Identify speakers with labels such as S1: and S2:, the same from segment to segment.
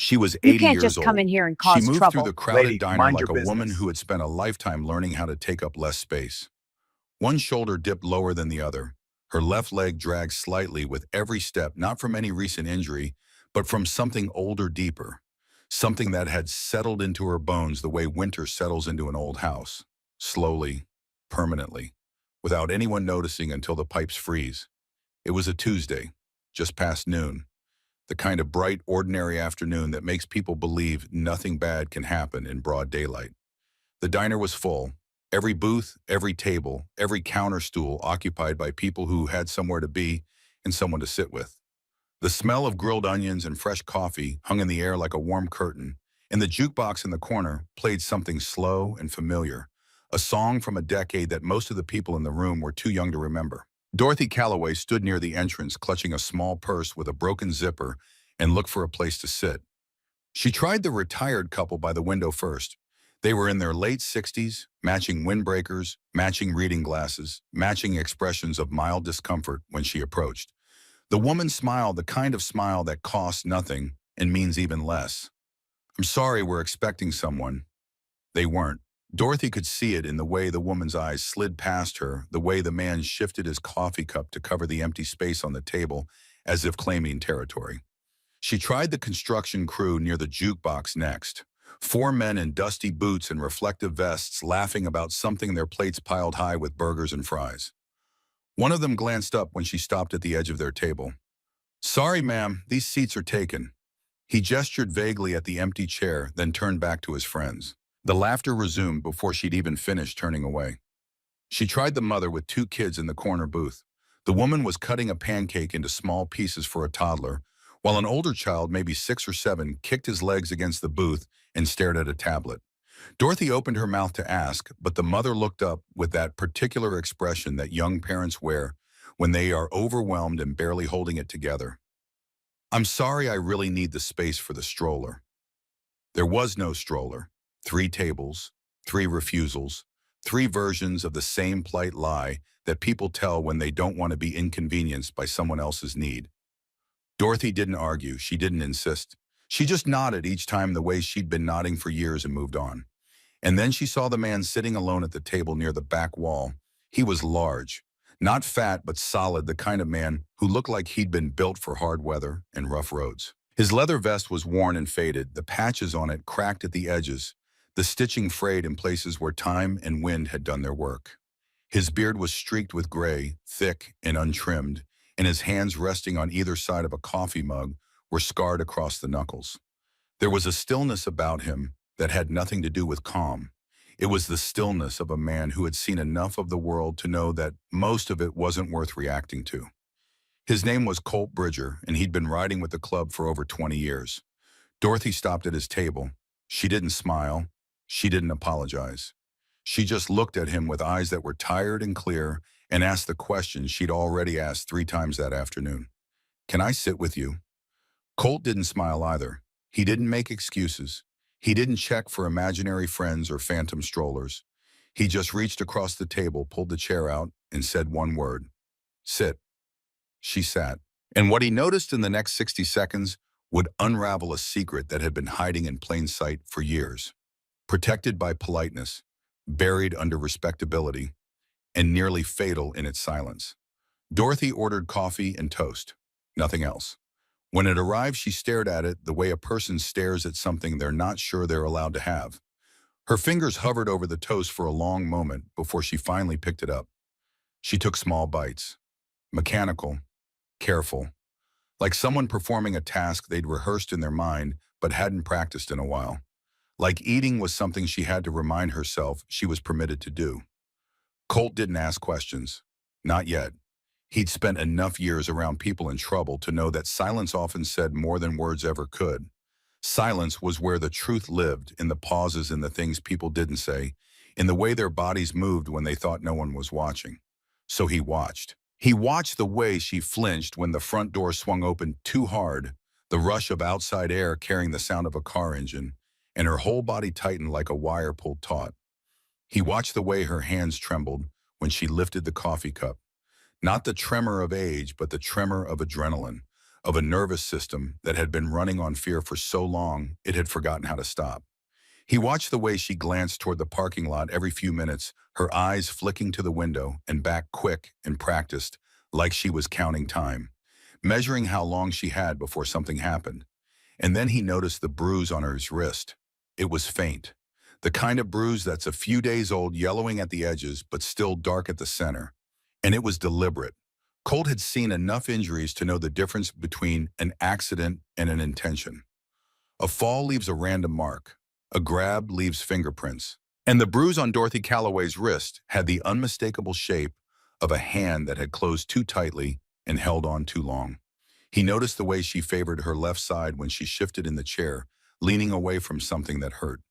S1: She was
S2: You
S1: 80
S2: can't
S1: years
S2: just come
S1: old.
S2: in here and
S1: She
S2: cause
S1: moved through
S2: trouble.
S1: the crowded
S3: Lady,
S1: diner
S3: mind your
S1: like a woman
S3: business.
S1: who had spent a lifetime learning how to take up less space. One shoulder dipped lower than the other. Her left leg dragged slightly with every step, not from any recent injury, but from something older, deeper. Something that had settled into her bones the way winter settles into an old house. Slowly, permanently, without anyone noticing until the pipes freeze. It was a Tuesday, just past noon. The kind of bright, ordinary afternoon that makes people believe nothing bad can happen in broad daylight. The diner was full. Every booth, every table, every counter stool occupied by people who had somewhere to be and someone to sit with. The smell of grilled onions and fresh coffee hung in the air like a warm curtain, and the jukebox in the corner played something slow and familiar, a song from a decade that most of the people in the room were too young to remember. Dorothy Calloway stood near the entrance, clutching a small purse with a broken zipper, and looked for a place to sit. She tried the retired couple by the window first. They were in their late 60s, matching windbreakers, matching reading glasses, matching expressions of mild discomfort when she approached. The woman smiled, the kind of smile that costs nothing and means even less. "I'm sorry, we're expecting someone." They weren't. Dorothy could see it in the way the woman's eyes slid past her, the way the man shifted his coffee cup to cover the empty space on the table, as if claiming territory. She tried the construction crew near the jukebox next. Four men in dusty boots and reflective vests laughing about something, their plates piled high with burgers and fries. One of them glanced up when she stopped at the edge of their table. "Sorry, ma'am, these seats are taken." He gestured vaguely at the empty chair, then turned back to his friends. The laughter resumed before she'd even finished turning away. She tried the mother with two kids in the corner booth. The woman was cutting a pancake into small pieces for a toddler, while an older child, maybe 6 or 7, kicked his legs against the booth and stared at a tablet. Dorothy opened her mouth to ask, but the mother looked up with that particular expression that young parents wear when they are overwhelmed and barely holding it together. "I'm sorry, I really need the space for the stroller." There was no stroller. 3 tables, 3 refusals, 3 versions of the same polite lie that people tell when they don't want to be inconvenienced by someone else's need. Dorothy didn't argue. She didn't insist. She just nodded each time, the way she'd been nodding for years, and moved on. And then she saw the man sitting alone at the table near the back wall. He was large, not fat but solid, the kind of man who looked like he'd been built for hard weather and rough roads. His leather vest was worn and faded, the patches on it cracked at the edges, the stitching frayed in places where time and wind had done their work. His beard was streaked with gray, thick and untrimmed, and his hands, resting on either side of a coffee mug, were scarred across the knuckles. There was a stillness about him that had nothing to do with calm. It was the stillness of a man who had seen enough of the world to know that most of it wasn't worth reacting to. His name was Colt Bridger, and he'd been riding with the club for over 20 years. Dorothy stopped at his table. She didn't smile. She didn't apologize. She just looked at him with eyes that were tired and clear and asked the question she'd already asked 3 times that afternoon. "Can I sit with you?" Colt didn't smile either. He didn't make excuses. He didn't check for imaginary friends or phantom strollers. He just reached across the table, pulled the chair out, and said one word: "Sit." She sat. And what he noticed in the next 60 seconds would unravel a secret that had been hiding in plain sight for years. Protected by politeness, buried under respectability, and nearly fatal in its silence. Dorothy ordered coffee and toast. Nothing else. When it arrived, she stared at it the way a person stares at something they're not sure they're allowed to have. Her fingers hovered over the toast for a long moment before she finally picked it up. She took small bites. Mechanical, careful, like someone performing a task they'd rehearsed in their mind but hadn't practiced in a while. Like eating was something she had to remind herself she was permitted to do. Colt didn't ask questions. Not yet. He'd spent enough years around people in trouble to know that silence often said more than words ever could. Silence was where the truth lived, in the pauses, in the things people didn't say, in the way their bodies moved when they thought no one was watching. So he watched. He watched the way she flinched when the front door swung open too hard, the rush of outside air carrying the sound of a car engine, and her whole body tightened like a wire pulled taut. He watched the way her hands trembled when she lifted the coffee cup. Not the tremor of age, but the tremor of adrenaline. of a nervous system that had been running on fear for so long it had forgotten how to stop. He watched the way she glanced toward the parking lot every few minutes, her eyes flicking to the window and back quick and practiced, like she was counting time, measuring how long she had before something happened. And then he noticed the bruise on her wrist. It was faint. The kind of bruise that's a few days old, yellowing at the edges, but still dark at the center. And it was deliberate. Colt had seen enough injuries to know the difference between an accident and an intention. A fall leaves a random mark. A grab leaves fingerprints. And the bruise on Dorothy Calloway's wrist had the unmistakable shape of a hand that had closed too tightly and held on too long. He noticed the way she favored her left side when she shifted in the chair, leaning away from something that hurt.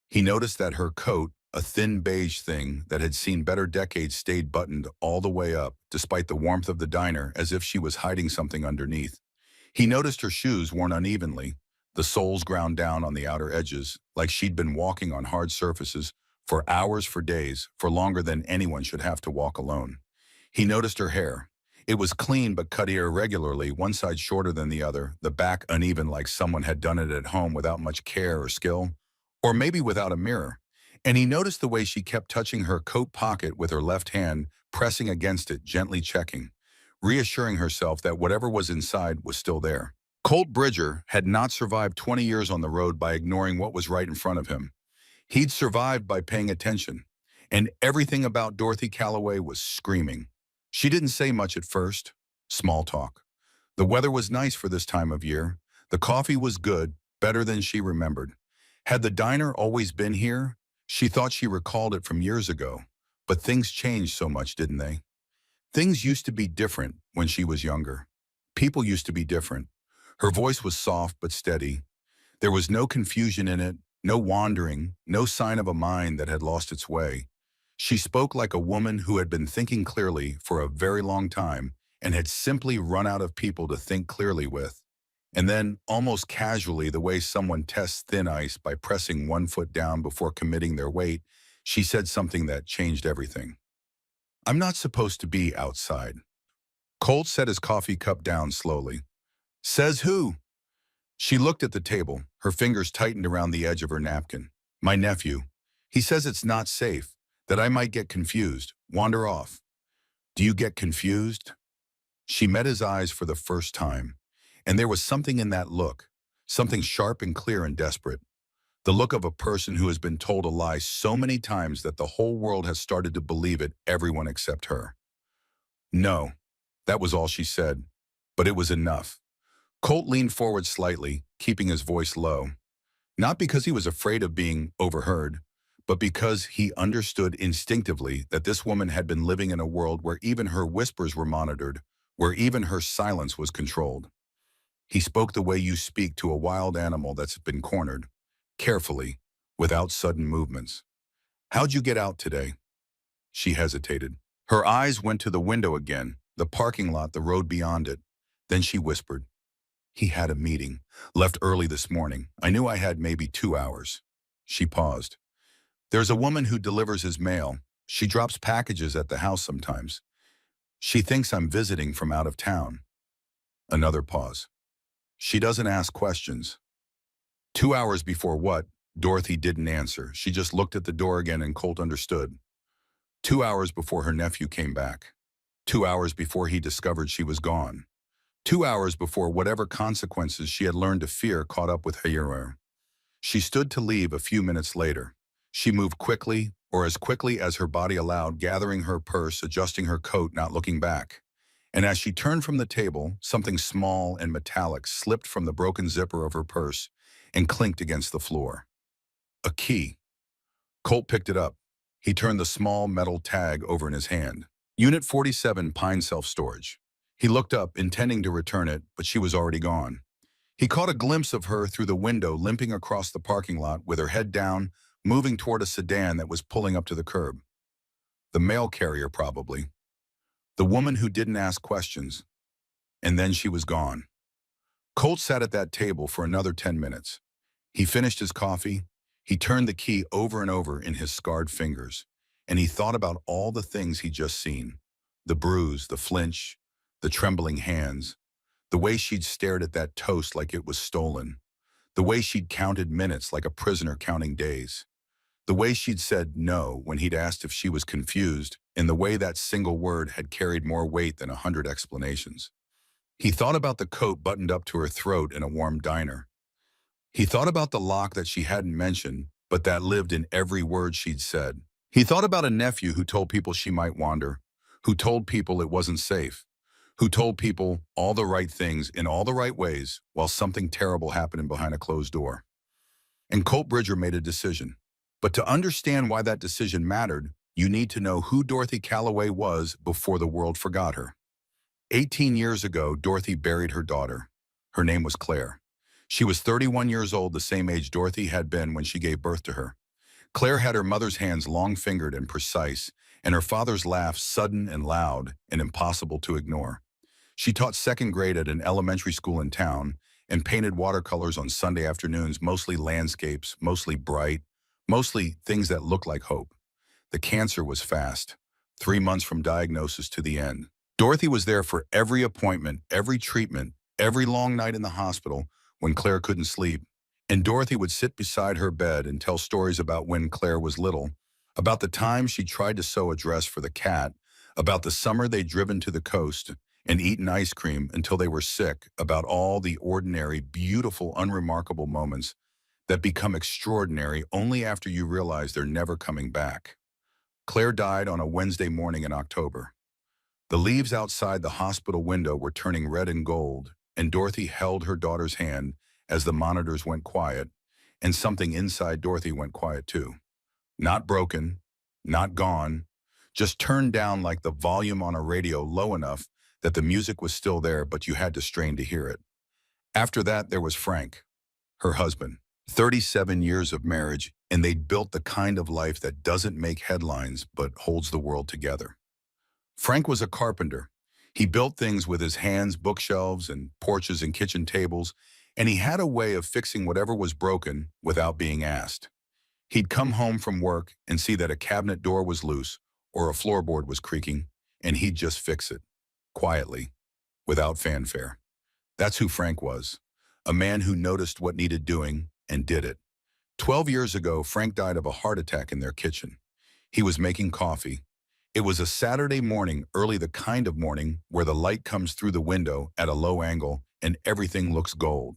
S1: He noticed that her coat, a thin beige thing that had seen better decades, stayed buttoned all the way up, despite the warmth of the diner, as if she was hiding something underneath. He noticed her shoes worn unevenly, the soles ground down on the outer edges, like she'd been walking on hard surfaces for hours, for days, for longer than anyone should have to walk alone. He noticed her hair. It was clean but cut irregularly, one side shorter than the other, the back uneven like someone had done it at home without much care or skill, or maybe without a mirror. And he noticed the way she kept touching her coat pocket with her left hand, pressing against it, gently checking, reassuring herself that whatever was inside was still there. Colt Bridger had not survived 20 years on the road by ignoring what was right in front of him. He'd survived by paying attention, and everything about Dorothy Calloway was screaming. She didn't say much at first. Small talk. The weather was nice for this time of year. The coffee was good, better than she remembered. Had the diner always been here? She thought she recalled it from years ago. But things changed so much, didn't they? Things used to be different when she was younger. People used to be different. Her voice was soft but steady. There was no confusion in it, no wandering, no sign of a mind that had lost its way. She spoke like a woman who had been thinking clearly for a very long time and had simply run out of people to think clearly with. And then, almost casually, the way someone tests thin ice by pressing one foot down before committing their weight, she said something that changed everything. "I'm not supposed to be outside." Colt set his coffee cup down slowly. "Says who?" She looked at the table, her fingers tightened around the edge of her napkin. "My nephew. He says it's not safe, that I might get confused, wander off." "Do you get confused?" She met his eyes for the first time, and there was something in that look, something sharp and clear and desperate. The look of a person who has been told a lie so many times that the whole world has started to believe it, everyone except her. "No." That was all she said, but it was enough. Colt leaned forward slightly, keeping his voice low. Not because he was afraid of being overheard, but because he understood instinctively that this woman had been living in a world where even her whispers were monitored, where even her silence was controlled. He spoke the way you speak to a wild animal that's been cornered, carefully, without sudden movements. "How'd you get out today?" She hesitated. Her eyes went to the window again, the parking lot, the road beyond it. Then she whispered, "He had a meeting. Left early this morning. I knew I had maybe 2 hours." She paused. "There's a woman who delivers his mail. She drops packages at the house sometimes. She thinks I'm visiting from out of town." Another pause. "She doesn't ask questions." 2 hours before what? Dorothy didn't answer. She just looked at the door again, and Colt understood. 2 hours before her nephew came back. 2 hours before he discovered she was gone. 2 hours before whatever consequences she had learned to fear caught up with her. She stood to leave a few minutes later. She moved quickly, or as quickly as her body allowed, gathering her purse, adjusting her coat, not looking back. And as she turned from the table, something small and metallic slipped from the broken zipper of her purse and clinked against the floor. A key. Colt picked it up. He turned the small metal tag over in his hand. Unit 47, Pine Self-Storage. He looked up, intending to return it, but she was already gone. He caught a glimpse of her through the window, limping across the parking lot with her head down, moving toward a sedan that was pulling up to the curb. The mail carrier, probably. The woman who didn't ask questions. And then she was gone. Colt sat at that table for another 10 minutes. He finished his coffee. He turned the key over and over in his scarred fingers, and he thought about all the things he'd just seen. The bruise, the flinch, the trembling hands, The way she'd stared at that toast like it was stolen. The way she'd counted minutes like a prisoner counting days. The way she'd said no when he'd asked if she was confused, and the way that single word had carried more weight than 100 explanations. He thought about the coat buttoned up to her throat in a warm diner. He thought about the lock that she hadn't mentioned, but that lived in every word she'd said. He thought about a nephew who told people she might wander, who told people it wasn't safe, who told people all the right things in all the right ways while something terrible happened behind a closed door. And Colt Bridger made a decision. But to understand why that decision mattered, you need to know who Dorothy Calloway was before the world forgot her. 18 years ago, Dorothy buried her daughter. Her name was Claire. She was 31 years old, the same age Dorothy had been when she gave birth to her. Claire had her mother's hands long-fingered and precise, and her father's laugh sudden and loud and impossible to ignore. She taught second grade at an elementary school in town and painted watercolors on Sunday afternoons, mostly landscapes, mostly bright, mostly things that looked like hope. The cancer was fast, 3 months from diagnosis to the end. Dorothy was there for every appointment, every treatment, every long night in the hospital when Claire couldn't sleep. And Dorothy would sit beside her bed and tell stories about when Claire was little, about the time she tried to sew a dress for the cat, about the summer they'd driven to the coast and eaten ice cream until they were sick, about all the ordinary, beautiful, unremarkable moments that become extraordinary only after you realize they're never coming back. Claire died on a Wednesday morning in October. The leaves outside the hospital window were turning red and gold, and Dorothy held her daughter's hand as the monitors went quiet, and something inside Dorothy went quiet too. Not broken, not gone, just turned down like the volume on a radio low enough that the music was still there, but you had to strain to hear it. After that, there was Frank, her husband. 37 years of marriage, and they'd built the kind of life that doesn't make headlines but holds the world together. Frank was a carpenter. He built things with his hands, bookshelves and porches and kitchen tables, and he had a way of fixing whatever was broken without being asked. He'd come home from work and see that a cabinet door was loose or a floorboard was creaking, and he'd just fix it, quietly, without fanfare. That's who Frank was, a man who noticed what needed doing and did it. 12 years ago, Frank died of a heart attack in their kitchen. He was making coffee. It was a Saturday morning, early, the kind of morning where the light comes through the window at a low angle and everything looks gold.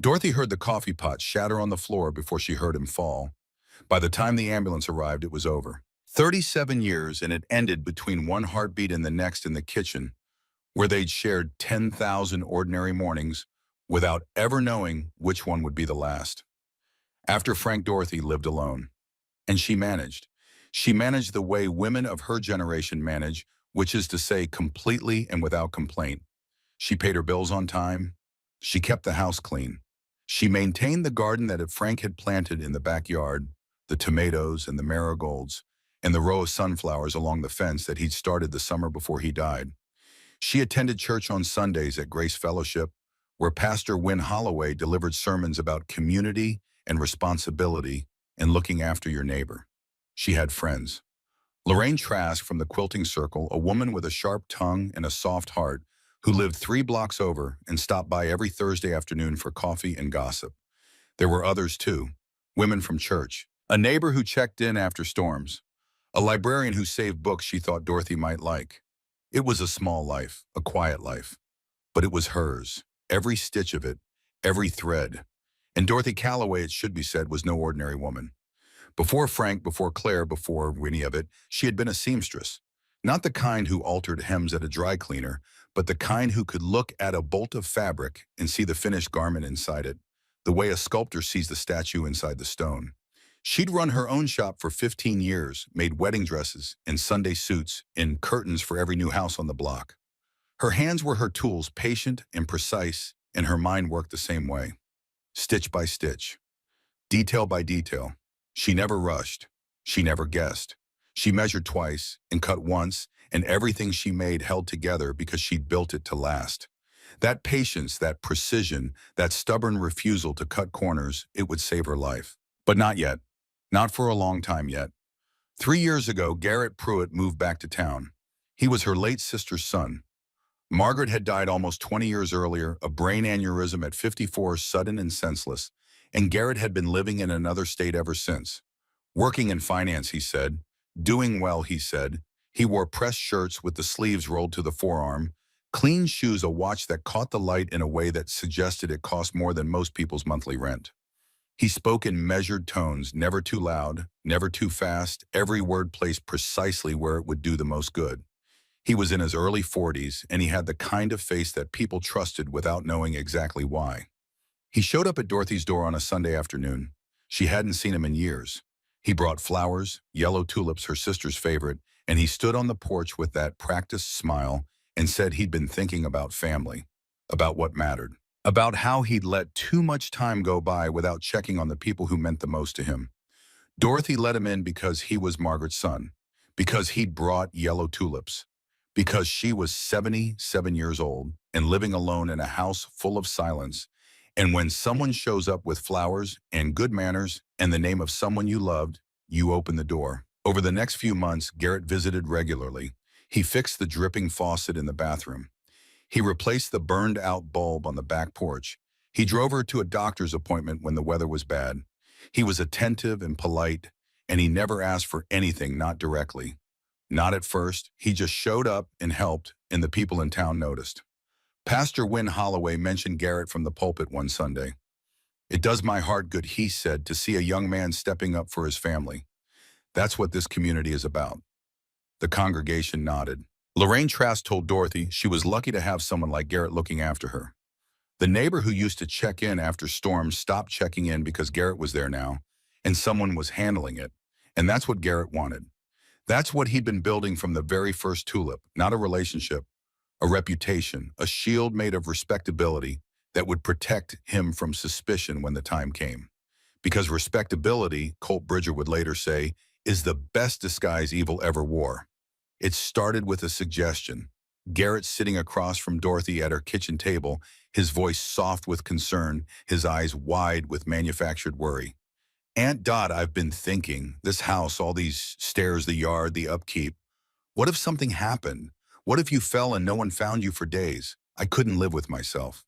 S1: Dorothy heard the coffee pot shatter on the floor before she heard him fall. By the time the ambulance arrived, it was over. 37 years, and it ended between one heartbeat and the next in the kitchen, where they'd shared 10,000 ordinary mornings without ever knowing which one would be the last. After Frank, Dorothy lived alone. And she managed. She managed the way women of her generation manage, which is to say completely and without complaint. She paid her bills on time. She kept the house clean. She maintained the garden that Frank had planted in the backyard, the tomatoes and the marigolds, and the row of sunflowers along the fence that he'd started the summer before he died. She attended church on Sundays at Grace Fellowship, where Pastor Win Holloway delivered sermons about community and responsibility and looking after your neighbor. She had friends. Lorraine Trask from the Quilting Circle, a woman with a sharp tongue and a soft heart, who lived 3 blocks over and stopped by every Thursday afternoon for coffee and gossip. There were others too, women from church, a neighbor who checked in after storms, a librarian who saved books she thought Dorothy might like. It was a small life, a quiet life, but it was hers, every stitch of it, every thread. And Dorothy Calloway, it should be said, was no ordinary woman. Before Frank, before Claire, before any of it, she had been a seamstress. Not the kind who altered hems at a dry cleaner, but the kind who could look at a bolt of fabric and see the finished garment inside it, the way a sculptor sees the statue inside the stone. She'd run her own shop for 15 years, made wedding dresses and Sunday suits and curtains for every new house on the block. Her hands were her tools, patient and precise, and her mind worked the same way. Stitch by stitch, detail by detail. She never rushed. She never guessed. She measured twice and cut once, and everything she made held together because she'd built it to last. That patience, that precision, that stubborn refusal to cut corners, it would save her life. But not yet. Not for a long time yet. 3 years ago, Garrett Pruitt moved back to town. He was her late sister's son. Margaret had died almost 20 years earlier, a brain aneurysm at 54, sudden and senseless, and Garrett had been living in another state ever since. Working in finance, he said. Doing well, he said. He wore pressed shirts with the sleeves rolled to the forearm, clean shoes, a watch that caught the light in a way that suggested it cost more than most people's monthly rent. He spoke in measured tones, never too loud, never too fast, every word placed precisely where it would do the most good. He was in his early 40s, and he had the kind of face that people trusted without knowing exactly why. He showed up at Dorothy's door on a Sunday afternoon. She hadn't seen him in years. He brought flowers, yellow tulips, her sister's favorite, and he stood on the porch with that practiced smile and said he'd been thinking about family, about what mattered, about how he'd let too much time go by without checking on the people who meant the most to him. Dorothy let him in because he was Margaret's son, because he'd brought yellow tulips, because she was 77 years old and living alone in a house full of silence. And when someone shows up with flowers and good manners and the name of someone you loved, you open the door. Over the next few months, Garrett visited regularly. He fixed the dripping faucet in the bathroom. He replaced the burned-out bulb on the back porch. He drove her to a doctor's appointment when the weather was bad. He was attentive and polite, and he never asked for anything, not directly. Not at first. He just showed up and helped, and the people in town noticed. Pastor Wynne Holloway mentioned Garrett from the pulpit one Sunday. "It does my heart good," he said, "to see a young man stepping up for his family. That's what this community is about." The congregation nodded. Lorraine Trask told Dorothy she was lucky to have someone like Garrett looking after her. The neighbor who used to check in after storms stopped checking in because Garrett was there now, and someone was handling it. And that's what Garrett wanted. That's what he'd been building from the very first tulip, not a relationship, a reputation, a shield made of respectability that would protect him from suspicion when the time came. Because respectability, Colt Bridger would later say, is the best disguise evil ever wore. It started with a suggestion. Garrett sitting across from Dorothy at her kitchen table, his voice soft with concern, his eyes wide with manufactured worry. "Aunt Dot, I've been thinking, this house, all these stairs, the yard, the upkeep. What if something happened? What if you fell and no one found you for days? I couldn't live with myself."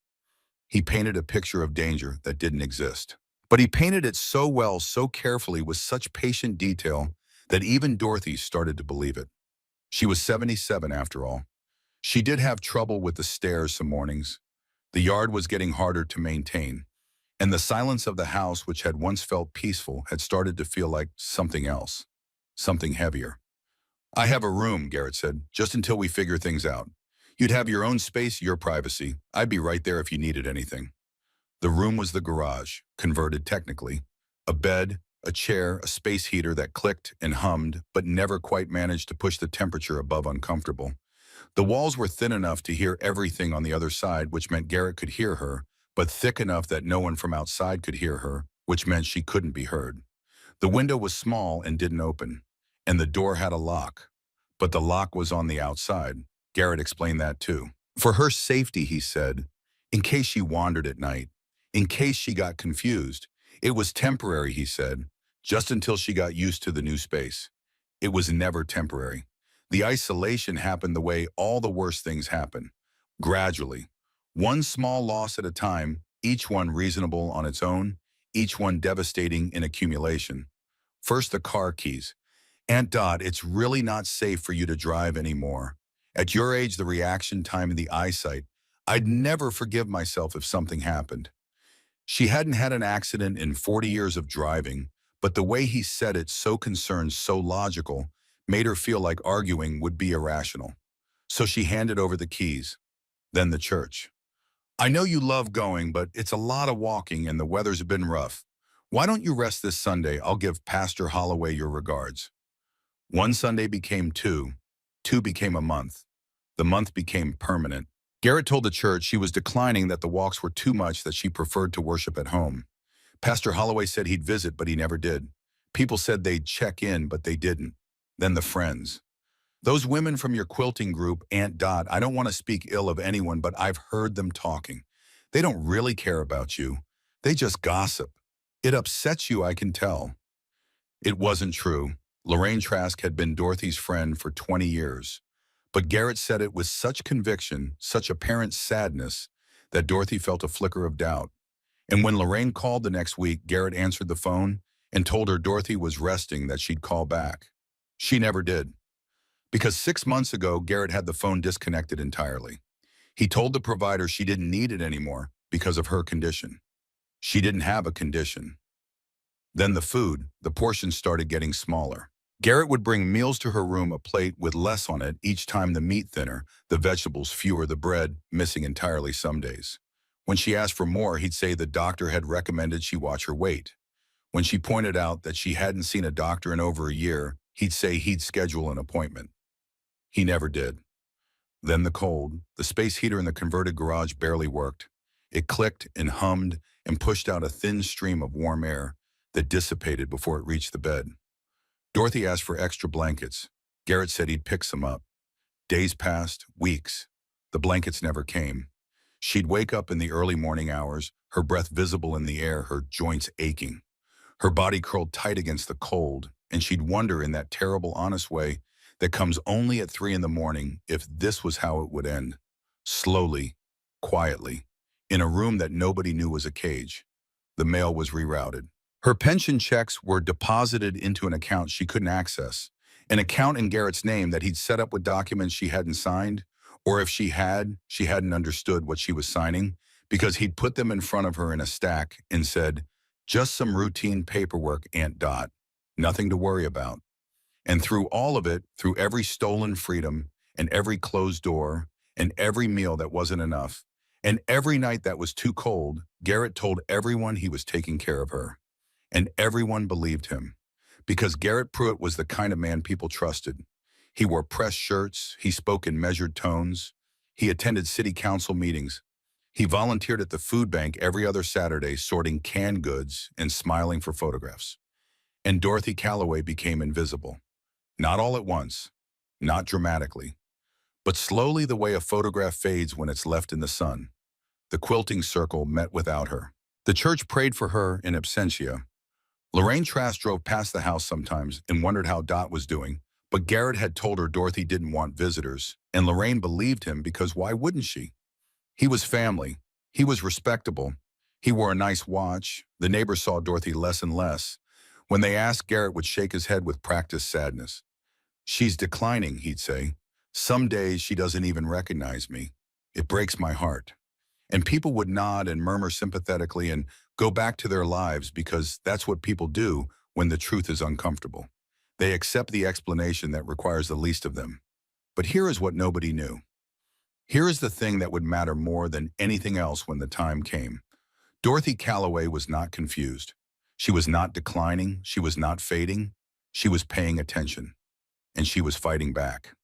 S1: He painted a picture of danger that didn't exist. But he painted it so well, so carefully, with such patient detail, that even Dorothy started to believe it. She was 77 after all. She did have trouble with the stairs some mornings. The yard was getting harder to maintain, and the silence of the house, which had once felt peaceful, had started to feel like something else, something heavier. "I have a room," Garrett said, "just until we figure things out. You'd have your own space, your privacy. I'd be right there if you needed anything." The room was the garage, converted technically. A bed, a chair, a space heater that clicked and hummed, but never quite managed to push the temperature above uncomfortable. The walls were thin enough to hear everything on the other side, which meant Garrett could hear her, but thick enough that no one from outside could hear her, which meant she couldn't be heard. The window was small and didn't open, and the door had a lock. But the lock was on the outside. Garrett explained that too. For her safety, he said, in case she wandered at night, in case she got confused. It was temporary, he said, just until she got used to the new space. It was never temporary. The isolation happened the way all the worst things happen, gradually. One small loss at a time, each one reasonable on its own, each one devastating in accumulation. First, the car keys. "Aunt Dot, it's really not safe for you to drive anymore. At your age, the reaction time and the eyesight, I'd never forgive myself if something happened." She hadn't had an accident in 40 years of driving, but the way he said it, so concerned, so logical, made her feel like arguing would be irrational. So she handed over the keys. Then the church. "I know you love going, but it's a lot of walking and the weather's been rough. Why don't you rest this Sunday? I'll give Pastor Holloway your regards." One Sunday became two. Two became a month. The month became permanent. Garrett told the church she was declining, that the walks were too much, that she preferred to worship at home. Pastor Holloway said he'd visit, but he never did. People said they'd check in, but they didn't. Then the friends. "Those women from your quilting group, Aunt Dot, I don't want to speak ill of anyone, but I've heard them talking. They don't really care about you. They just gossip. It upsets you, I can tell." It wasn't true. Lorraine Trask had been Dorothy's friend for 20 years. But Garrett said it with such conviction, such apparent sadness, that Dorothy felt a flicker of doubt. And when Lorraine called the next week, Garrett answered the phone and told her Dorothy was resting, that she'd call back. She never did. Because 6 months ago, Garrett had the phone disconnected entirely. He told the provider she didn't need it anymore because of her condition. She didn't have a condition. Then the portions started getting smaller. Garrett would bring meals to her room, a plate with less on it each time, the meat thinner, the vegetables fewer, the bread missing entirely some days. When she asked for more, he'd say the doctor had recommended she watch her weight. When she pointed out that she hadn't seen a doctor in over a year, he'd say he'd schedule an appointment. He never did. Then the cold. The space heater in the converted garage barely worked. It clicked and hummed and pushed out a thin stream of warm air that dissipated before it reached the bed. Dorothy asked for extra blankets. Garrett said he'd pick some up. Days passed, weeks. The blankets never came. She'd wake up in the early morning hours, her breath visible in the air, her joints aching. Her body curled tight against the cold, and she'd wonder in that terrible, honest way that comes only at 3 in the morning if this was how it would end. Slowly, quietly, in a room that nobody knew was a cage. The mail was rerouted. Her pension checks were deposited into an account she couldn't access, an account in Garrett's name that he'd set up with documents she hadn't signed, or if she hadn't understood what she was signing, because he'd put them in front of her in a stack and said, "Just some routine paperwork, Aunt Dot. Nothing to worry about." And through all of it, through every stolen freedom and every closed door and every meal that wasn't enough and every night that was too cold, Garrett told everyone he was taking care of her. And everyone believed him. Because Garrett Pruitt was the kind of man people trusted. He wore pressed shirts, he spoke in measured tones, he attended city council meetings. He volunteered at the food bank every other Saturday, sorting canned goods and smiling for photographs. And Dorothy Calloway became invisible. Not all at once, not dramatically, but slowly, the way a photograph fades when it's left in the sun. The quilting circle met without her. The church prayed for her in absentia. Lorraine Trask drove past the house sometimes and wondered how Dot was doing, but Garrett had told her Dorothy didn't want visitors, and Lorraine believed him because why wouldn't she? He was family. He was respectable. He wore a nice watch. The neighbors saw Dorothy less and less. When they asked, Garrett would shake his head with practiced sadness. "She's declining," he'd say. "Some days she doesn't even recognize me. It breaks my heart." And people would nod and murmur sympathetically and go back to their lives, because that's what people do when the truth is uncomfortable. They accept the explanation that requires the least of them. But here is what nobody knew. Here is the thing that would matter more than anything else when the time came. Dorothy Calloway was not confused. She was not declining. She was not fading. She was paying attention. And she was fighting back.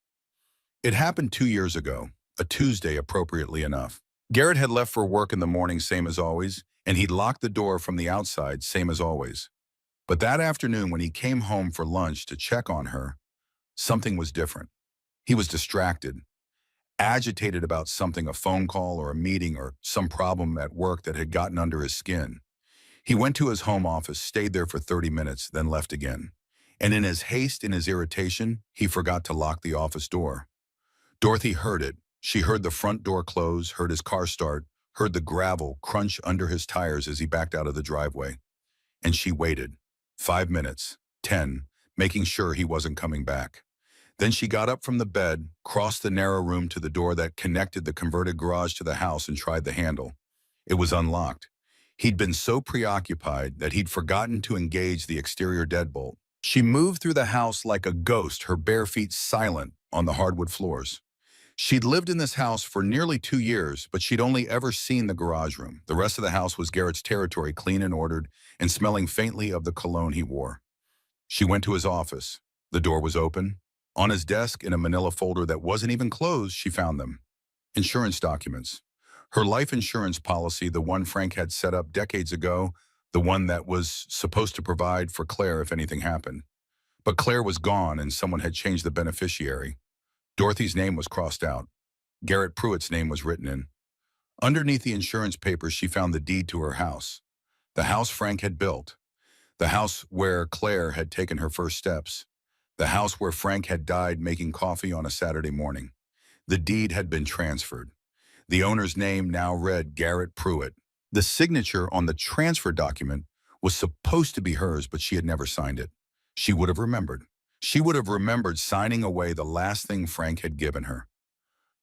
S1: It happened 2 years ago, a Tuesday appropriately enough. Garrett had left for work in the morning, same as always, and he'd locked the door from the outside, same as always. But that afternoon, when he came home for lunch to check on her, something was different. He was distracted, agitated about something, a phone call or a meeting or some problem at work that had gotten under his skin. He went to his home office, stayed there for 30 minutes, then left again. And in his haste, in his irritation, he forgot to lock the office door. Dorothy heard it. She heard the front door close, heard his car start, heard the gravel crunch under his tires as he backed out of the driveway. And she waited. 5 minutes, 10, making sure he wasn't coming back. Then she got up from the bed, crossed the narrow room to the door that connected the converted garage to the house, and tried the handle. It was unlocked. He'd been so preoccupied that he'd forgotten to engage the exterior deadbolt. She moved through the house like a ghost, her bare feet silent on the hardwood floors. She'd lived in this house for nearly 2 years, but she'd only ever seen the garage room. The rest of the house was Garrett's territory, clean and ordered, and smelling faintly of the cologne he wore. She went to his office. The door was open. On his desk, in a manila folder that wasn't even closed, she found them. Insurance documents. Her life insurance policy, the one Frank had set up decades ago, the one that was supposed to provide for Claire if anything happened. But Claire was gone, and someone had changed the beneficiary. Dorothy's name was crossed out. Garrett Pruitt's name was written in. Underneath the insurance papers, she found the deed to her house. The house Frank had built. The house where Claire had taken her first steps. The house where Frank had died making coffee on a Saturday morning. The deed had been transferred. The owner's name now read Garrett Pruitt. The signature on the transfer document was supposed to be hers, but she had never signed it. She would have remembered. She would have remembered signing away the last thing Frank had given her.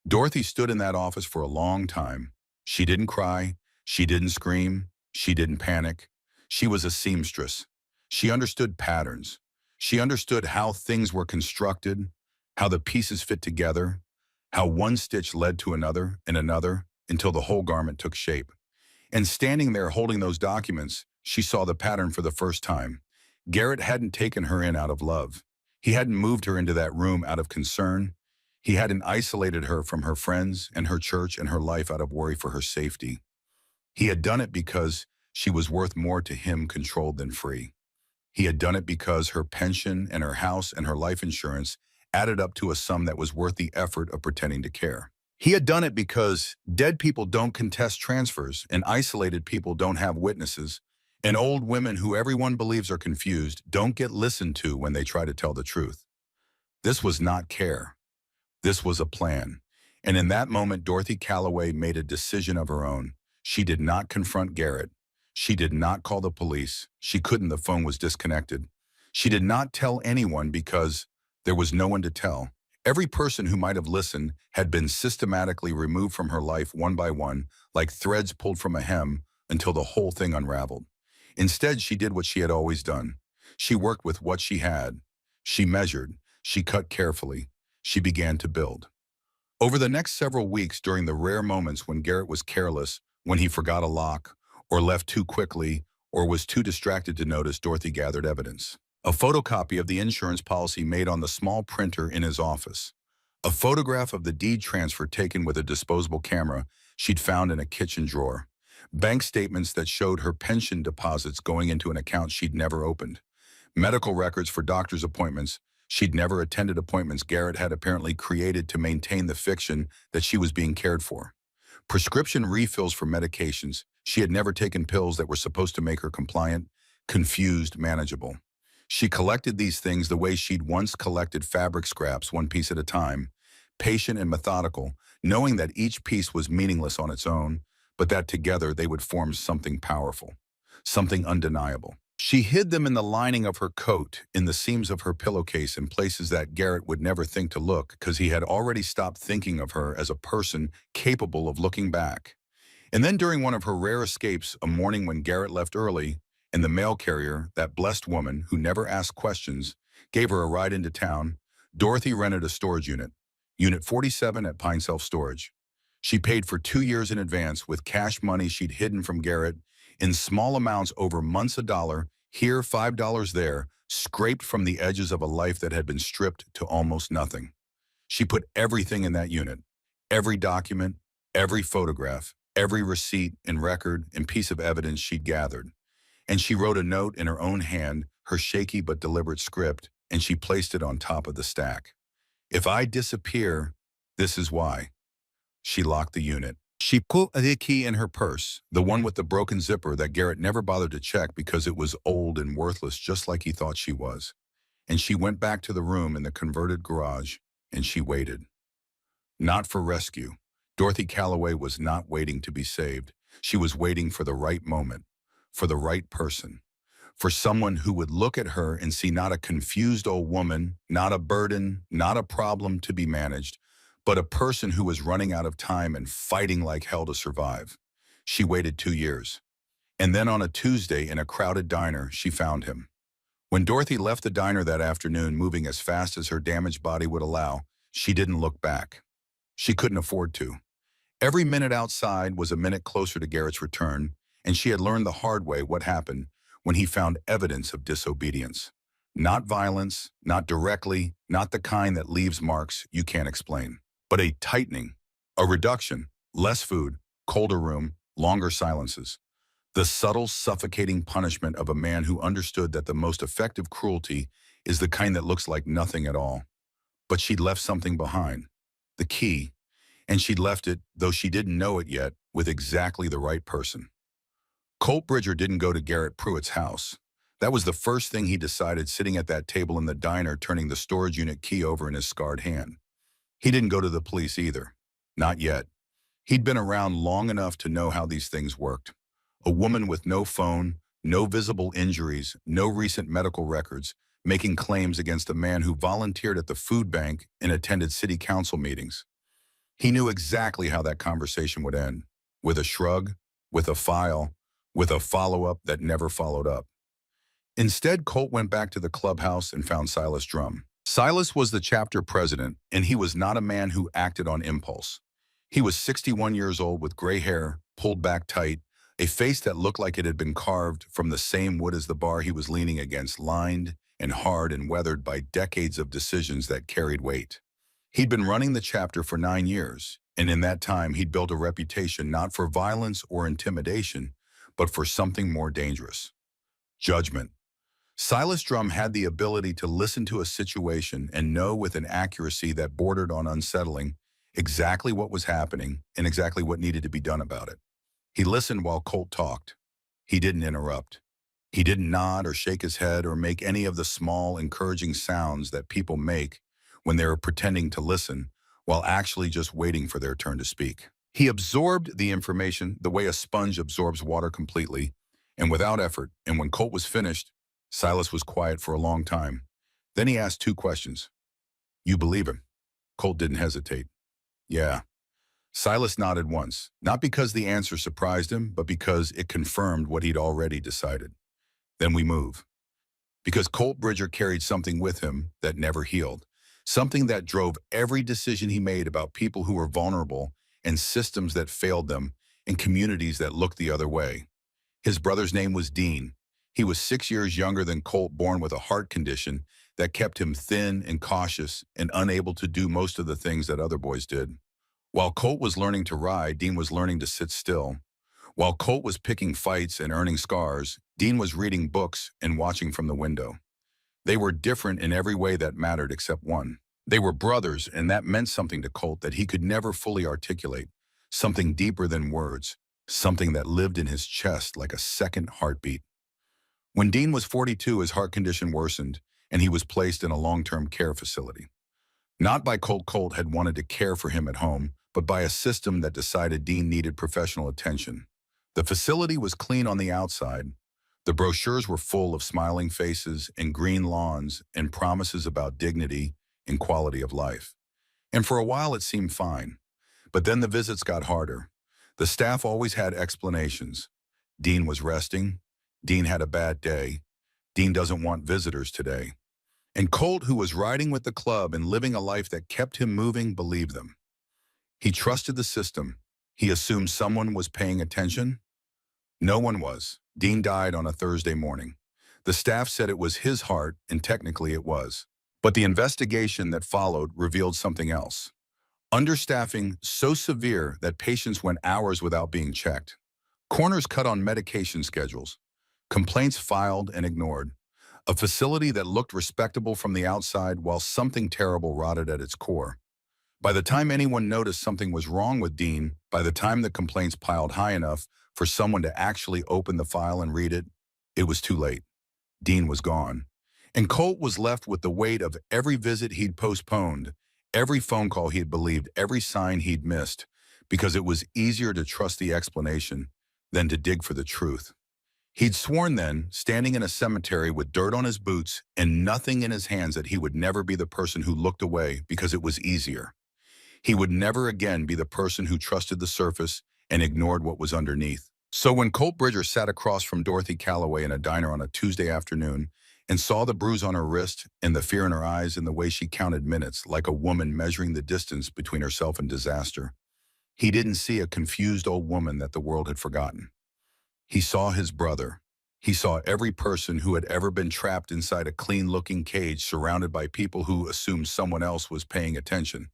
S1: Dorothy stood in that office for a long time. She didn't cry. She didn't scream. She didn't panic. She was a seamstress. She understood patterns. She understood how things were constructed, how the pieces fit together, how one stitch led to another and another until the whole garment took shape. And standing there holding those documents, she saw the pattern for the first time. Garrett hadn't taken her in out of love. He hadn't moved her into that room out of concern. He hadn't isolated her from her friends and her church and her life out of worry for her safety. He had done it because she was worth more to him controlled than free. He had done it because her pension and her house and her life insurance added up to a sum that was worth the effort of pretending to care. He had done it because dead people don't contest transfers and isolated people don't have witnesses, and old women who everyone believes are confused don't get listened to when they try to tell the truth. This was not care. This was a plan. And in that moment, Dorothy Calloway made a decision of her own. She did not confront Garrett. She did not call the police. She couldn't, the phone was disconnected. She did not tell anyone because there was no one to tell. Every person who might have listened had been systematically removed from her life one by one, like threads pulled from a hem, until the whole thing unraveled. Instead, she did what she had always done. She worked with what she had. She measured. She cut carefully. She began to build. Over the next several weeks, during the rare moments when Garrett was careless, when he forgot a lock, or left too quickly, or was too distracted to notice, Dorothy gathered evidence. A photocopy of the insurance policy made on the small printer in his office. A photograph of the deed transfer taken with a disposable camera she'd found in a kitchen drawer. Bank statements that showed her pension deposits going into an account she'd never opened. Medical records for doctor's appointments. She'd never attended appointments Garrett had apparently created to maintain the fiction that she was being cared for. Prescription refills for medications. She had never taken pills that were supposed to make her compliant, confused, manageable. She collected these things the way she'd once collected fabric scraps, one piece at a time, patient and methodical, knowing that each piece was meaningless on its own, but that together they would form something powerful, something undeniable. She hid them in the lining of her coat, in the seams of her pillowcase, in places that Garrett would never think to look, because he had already stopped thinking of her as a person capable of looking back. And then during one of her rare escapes, a morning when Garrett left early, and the mail carrier, that blessed woman who never asked questions, gave her a ride into town, Dorothy rented a storage unit, Unit 47 at Pine Self Storage. She paid for 2 years in advance with cash money she'd hidden from Garrett in small amounts over months, $1, here $5 there, scraped from the edges of a life that had been stripped to almost nothing. She put everything in that unit, every document, every photograph, every receipt and record and piece of evidence she'd gathered. And she wrote a note in her own hand, her shaky but deliberate script, and she placed it on top of the stack. If I disappear, this is why. She locked the unit. She put the key in her purse, the one with the broken zipper that Garrett never bothered to check because it was old and worthless, just like he thought she was. And she went back to the room in the converted garage, and she waited. Not for rescue. Dorothy Calloway was not waiting to be saved. She was waiting for the right moment, for the right person, for someone who would look at her and see not a confused old woman, not a burden, not a problem to be managed, but a person who was running out of time and fighting like hell to survive. She waited 2 years. And then on a Tuesday in a crowded diner, she found him. When Dorothy left the diner that afternoon, moving as fast as her damaged body would allow, she didn't look back. She couldn't afford to. Every minute outside was a minute closer to Garrett's return, and she had learned the hard way what happened when he found evidence of disobedience. Not violence, not directly, not the kind that leaves marks you can't explain, but a tightening, a reduction, less food, colder room, longer silences. The subtle, suffocating punishment of a man who understood that the most effective cruelty is the kind that looks like nothing at all. But she'd left something behind, the key, and she'd left it, though she didn't know it yet, with exactly the right person. Colt Bridger didn't go to Garrett Pruitt's house. That was the first thing he decided sitting at that table in the diner, turning the storage unit key over in his scarred hand. He didn't go to the police either. Not yet. He'd been around long enough to know how these things worked. A woman with no phone, no visible injuries, no recent medical records, making claims against a man who volunteered at the food bank and attended city council meetings. He knew exactly how that conversation would end, with a shrug, with a file, with a follow-up that never followed up. Instead, Colt went back to the clubhouse and found Silas Drum. Silas was the chapter president, and he was not a man who acted on impulse. He was 61 years old with gray hair, pulled back tight, a face that looked like it had been carved from the same wood as the bar he was leaning against, lined and hard and weathered by decades of decisions that carried weight. He'd been running the chapter for 9 years, and in that time he'd built a reputation not for violence or intimidation, but for something more dangerous: judgment. Silas Drum had the ability to listen to a situation and know with an accuracy that bordered on unsettling exactly what was happening and exactly what needed to be done about it. He listened while Colt talked. He didn't interrupt. He didn't nod or shake his head or make any of the small, encouraging sounds that people make when they're pretending to listen while actually just waiting for their turn to speak. He absorbed the information the way a sponge absorbs water completely and without effort, and when Colt was finished, Silas was quiet for a long time. Then he asked two questions. "You believe him?" Colt didn't hesitate. "Yeah." Silas nodded once, not because the answer surprised him, but because it confirmed what he'd already decided. "Then we move." Because Colt Bridger carried something with him that never healed, something that drove every decision he made about people who were vulnerable and systems that failed them and communities that looked the other way. His brother's name was Dean. He was 6 years younger than Colt, born with a heart condition that kept him thin and cautious and unable to do most of the things that other boys did. While Colt was learning to ride, Dean was learning to sit still. While Colt was picking fights and earning scars, Dean was reading books and watching from the window. They were different in every way that mattered except one. They were brothers, and that meant something to Colt that he could never fully articulate, something deeper than words, something that lived in his chest like a second heartbeat. When Dean was 42, his heart condition worsened, and he was placed in a long-term care facility. Not by Colt had wanted to care for him at home, but by a system that decided Dean needed professional attention. The facility was clean on the outside. The brochures were full of smiling faces and green lawns and promises about dignity and quality of life. And for a while it seemed fine. But then the visits got harder. The staff always had explanations. Dean was resting. Dean had a bad day. Dean doesn't want visitors today. And Colt, who was riding with the club and living a life that kept him moving, believed them. He trusted the system. He assumed someone was paying attention. No one was. Dean died on a Thursday morning. The staff said it was his heart, and technically it was. But the investigation that followed revealed something else. Understaffing so severe that patients went hours without being checked. Corners cut on medication schedules. Complaints filed and ignored. A facility that looked respectable from the outside while something terrible rotted at its core. By the time anyone noticed something was wrong with Dean, by the time the complaints piled high enough for someone to actually open the file and read it, it was too late. Dean was gone. And Colt was left with the weight of every visit he'd postponed, every phone call he had believed, every sign he'd missed, because it was easier to trust the explanation than to dig for the truth. He'd sworn then, standing in a cemetery with dirt on his boots and nothing in his hands, that he would never be the person who looked away because it was easier. He would never again be the person who trusted the surface and ignored what was underneath. So when Colt Bridger sat across from Dorothy Calloway in a diner on a Tuesday afternoon and saw the bruise on her wrist and the fear in her eyes and the way she counted minutes like a woman measuring the distance between herself and disaster, he didn't see a confused old woman that the world had forgotten. He saw his brother. He saw every person who had ever been trapped inside a clean-looking cage surrounded by people who assumed someone else was paying attention.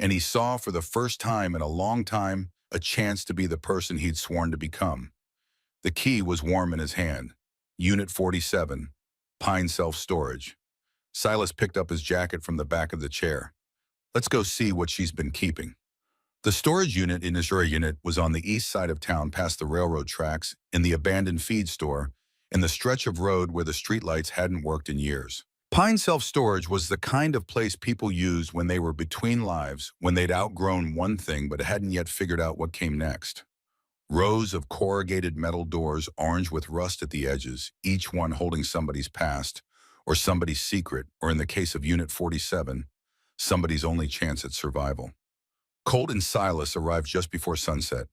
S1: And he saw for the first time in a long time a chance to be the person he'd sworn to become. The key was warm in his hand. Unit 47, Pine Self-Storage. Silas picked up his jacket from the back of the chair. "Let's go see what she's been keeping." The storage unit in his unit was on the east side of town past the railroad tracks, in the abandoned feed store, and the stretch of road where the streetlights hadn't worked in years. Pine self-storage was the kind of place people used when they were between lives, when they'd outgrown one thing but hadn't yet figured out what came next. Rows of corrugated metal doors, orange with rust at the edges, each one holding somebody's past, or somebody's secret, or in the case of Unit 47, somebody's only chance at survival. Colt and Silas arrived just before sunset.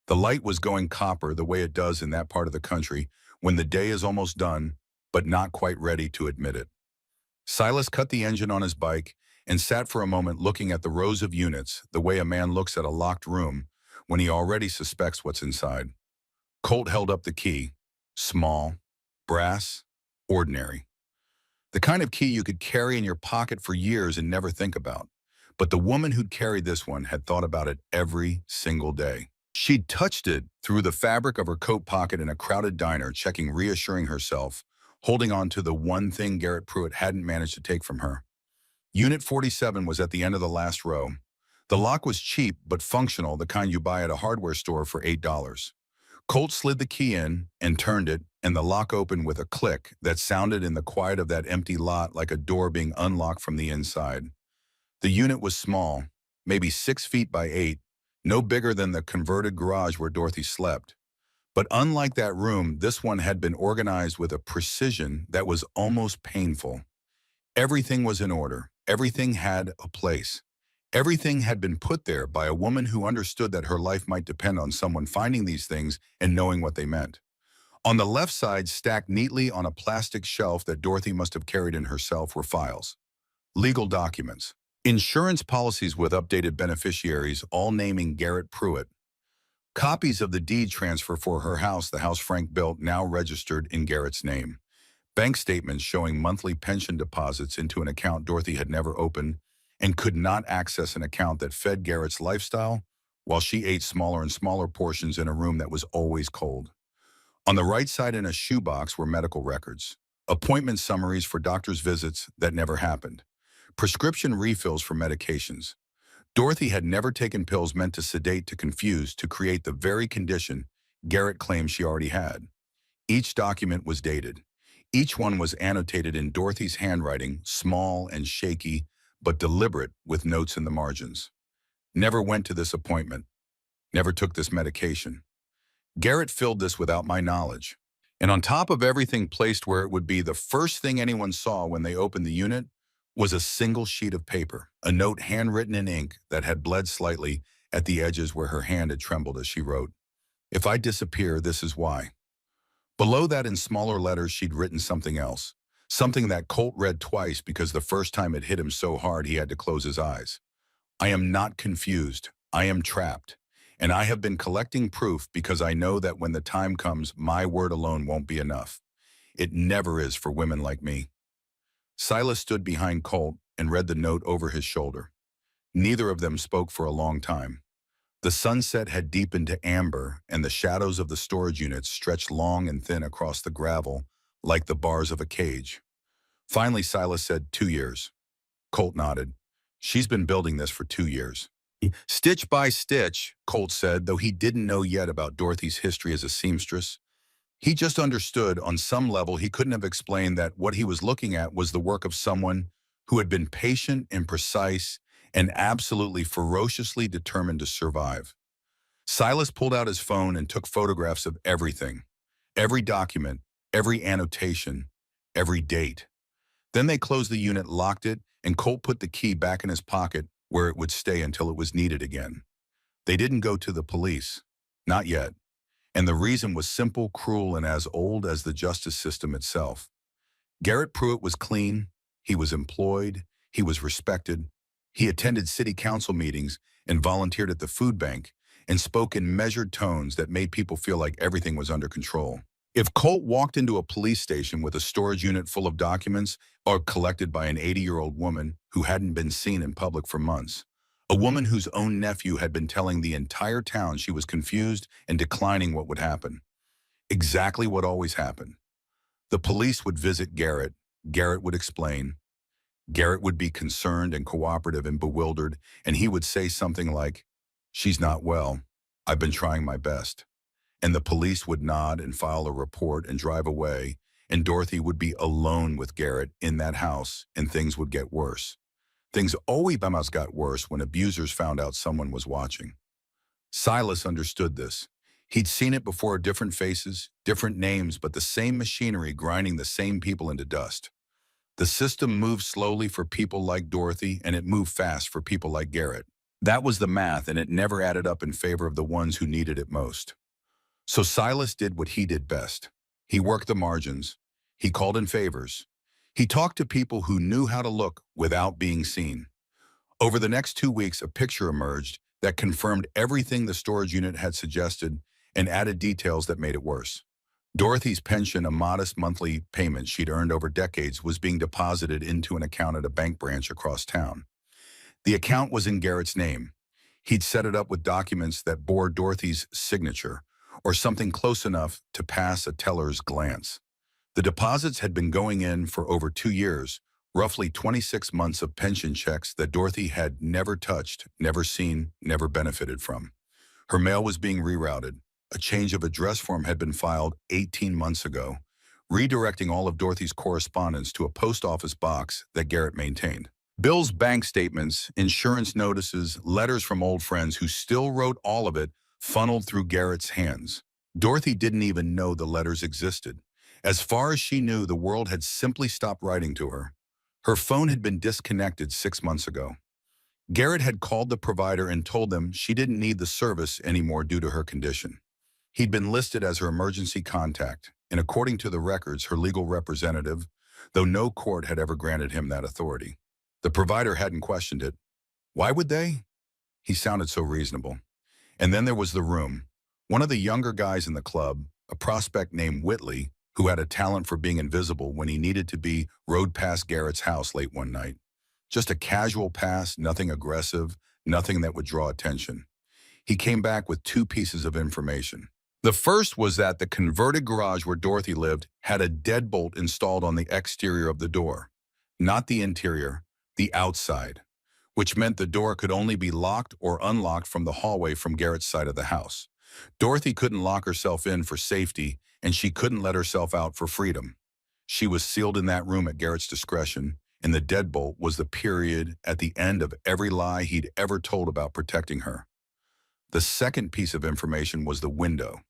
S1: The light was going copper the way it does in that part of the country when the day is almost done, but not quite ready to admit it. Silas cut the engine on his bike and sat for a moment looking at the rows of units the way a man looks at a locked room when he already suspects what's inside. Colt held up the key. Small, brass, ordinary. The kind of key you could carry in your pocket for years and never think about. But the woman who'd carried this one had thought about it every single day. She'd touched it through the fabric of her coat pocket in a crowded diner, checking, reassuring herself, holding on to the one thing Garrett Pruitt hadn't managed to take from her. Unit 47 was at the end of the last row. The lock was cheap but functional, the kind you buy at a hardware store for $8. Colt slid the key in and turned it, and the lock opened with a click that sounded in the quiet of that empty lot like a door being unlocked from the inside. The unit was small, maybe 6 feet by 8, no bigger than the converted garage where Dorothy slept. But unlike that room, this one had been organized with a precision that was almost painful. Everything was in order. Everything had a place. Everything had been put there by a woman who understood that her life might depend on someone finding these things and knowing what they meant. On the left side, stacked neatly on a plastic shelf that Dorothy must have carried in herself, were files. Legal documents. Insurance policies with updated beneficiaries, all naming Garrett Pruitt. Copies of the deed transfer for her house, the house Frank built, now registered in Garrett's name. Bank statements showing monthly pension deposits into an account Dorothy had never opened and could not access, an account that fed Garrett's lifestyle while she ate smaller and smaller portions in a room that was always cold. On the right side in a shoebox were medical records, appointment summaries for doctor's visits that never happened, prescription refills for medications. Dorothy had never taken pills meant to sedate, to confuse, to create the very condition Garrett claimed she already had. Each document was dated. Each one was annotated in Dorothy's handwriting, small and shaky, but deliberate, with notes in the margins. Never went to this appointment. Never took this medication. Garrett filled this without my knowledge. And on top of everything, placed where it would be the first thing anyone saw when they opened the unit, was a single sheet of paper, a note handwritten in ink that had bled slightly at the edges where her hand had trembled as she wrote, "If I disappear, this is why." Below that, in smaller letters, she'd written something else, something that Colt read twice because the first time it hit him so hard he had to close his eyes. "I am not confused. I am trapped. And I have been collecting proof because I know that when the time comes, my word alone won't be enough. It never is for women like me." Silas stood behind Colt and read the note over his shoulder. Neither of them spoke for a long time. The sunset had deepened to amber, and the shadows of the storage units stretched long and thin across the gravel like the bars of a cage. Finally, Silas said, "2 years." Colt nodded. "She's been building this for 2 years. Stitch by stitch," Colt said, though he didn't know yet about Dorothy's history as a seamstress. He just understood on some level. He couldn't have explained that what he was looking at was the work of someone who had been patient and precise and absolutely ferociously determined to survive. Silas pulled out his phone and took photographs of everything, every document, every annotation, every date. Then they closed the unit, locked it, and Colt put the key back in his pocket where it would stay until it was needed again. They didn't go to the police. Not yet. And the reason was simple, cruel, and as old as the justice system itself. Garrett Pruitt was clean. He was employed. He was respected. He attended city council meetings and volunteered at the food bank and spoke in measured tones that made people feel like everything was under control. If Colt walked into a police station with a storage unit full of documents or collected by an 80-year-old woman who hadn't been seen in public for months, a woman whose own nephew had been telling the entire town she was confused and declining what would happen. Exactly what always happened. The police would visit Garrett. Garrett would explain. Garrett would be concerned and cooperative and bewildered, and he would say something like, "She's not well. I've been trying my best." And the police would nod and file a report and drive away, and Dorothy would be alone with Garrett in that house, and things would get worse. Things always got worse when abusers found out someone was watching. Silas understood this. He'd seen it before, different faces, different names, but the same machinery grinding the same people into dust. The system moved slowly for people like Dorothy, and it moved fast for people like Garrett. That was the math, and it never added up in favor of the ones who needed it most. So Silas did what he did best. He worked the margins. He called in favors. He talked to people who knew how to look without being seen. Over the next 2 weeks, a picture emerged that confirmed everything the storage unit had suggested and added details that made it worse. Dorothy's pension, a modest monthly payment she'd earned over decades, was being deposited into an account at a bank branch across town. The account was in Garrett's name. He'd set it up with documents that bore Dorothy's signature, or something close enough to pass a teller's glance. The deposits had been going in for over 2 years, roughly 26 months of pension checks that Dorothy had never touched, never seen, never benefited from. Her mail was being rerouted. A change of address form had been filed 18 months ago, redirecting all of Dorothy's correspondence to a post office box that Garrett maintained. Bills, bank statements, insurance notices, letters from old friends who still wrote all of it funneled through Garrett's hands. Dorothy didn't even know the letters existed. As far as she knew, the world had simply stopped writing to her. Her phone had been disconnected 6 months ago. Garrett had called the provider and told them she didn't need the service anymore due to her condition. He'd been listed as her emergency contact, and according to the records, her legal representative, though no court had ever granted him that authority. The provider hadn't questioned it. Why would they? He sounded so reasonable. And then there was the room. One of the younger guys in the club, a prospect named Whitley, who had a talent for being invisible when he needed to be, rode past Garrett's house late one night. Just a casual pass, nothing aggressive, nothing that would draw attention. He came back with 2 pieces of information. The first was that the converted garage where Dorothy lived had a deadbolt installed on the exterior of the door, not the interior, the outside, which meant the door could only be locked or unlocked from the hallway from Garrett's side of the house. Dorothy couldn't lock herself in for safety, and she couldn't let herself out for freedom. She was sealed in that room at Garrett's discretion, and the deadbolt was the period at the end of every lie he'd ever told about protecting her. The second piece of information was the window.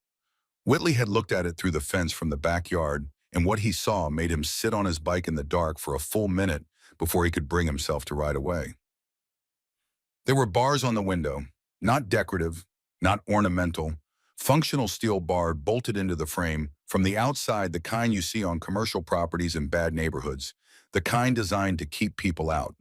S1: Whitley had looked at it through the fence from the backyard, and what he saw made him sit on his bike in the dark for a full minute before he could bring himself to ride away. There were bars on the window, not decorative, not ornamental, functional steel bar bolted into the frame, from the outside, the kind you see on commercial properties in bad neighborhoods, the kind designed to keep people out.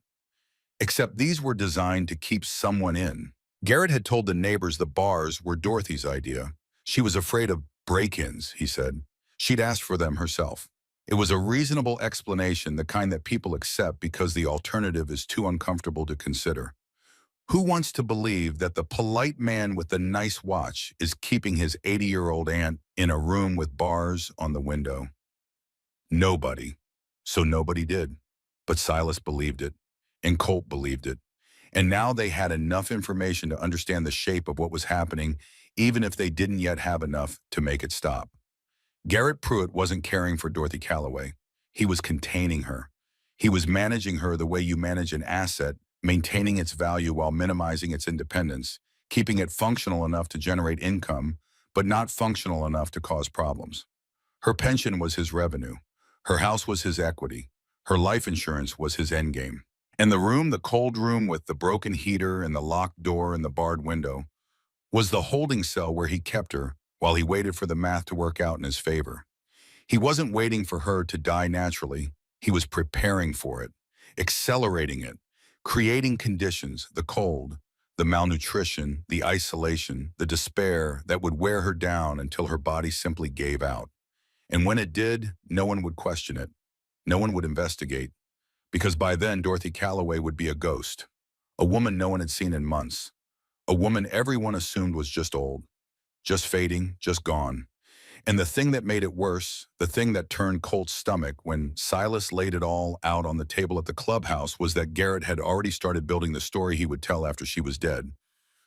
S1: Except these were designed to keep someone in. Garrett had told the neighbors the bars were Dorothy's idea. She was afraid of break-ins, he said. She'd asked for them herself. It was a reasonable explanation, the kind that people accept because the alternative is too uncomfortable to consider. Who wants to believe that the polite man with the nice watch is keeping his 80-year-old aunt in a room with bars on the window? Nobody. So nobody did. But Silas believed it, and Colt believed it. And now they had enough information to understand the shape of what was happening, even if they didn't yet have enough to make it stop. Garrett Pruitt wasn't caring for Dorothy Calloway. He was containing her. He was managing her the way you manage an asset, maintaining its value while minimizing its independence, keeping it functional enough to generate income, but not functional enough to cause problems. Her pension was his revenue. Her house was his equity. Her life insurance was his endgame. And the room, the cold room with the broken heater and the locked door and the barred window, was the holding cell where he kept her while he waited for the math to work out in his favor. He wasn't waiting for her to die naturally. He was preparing for it, accelerating it, creating conditions, the cold, the malnutrition, the isolation, the despair that would wear her down until her body simply gave out. And when it did, no one would question it. No one would investigate. Because by then, Dorothy Calloway would be a ghost, a woman no one had seen in months, a woman everyone assumed was just old, just fading, just gone. And the thing that made it worse, the thing that turned Colt's stomach when Silas laid it all out on the table at the clubhouse, was that Garrett had already started building the story he would tell after she was dead.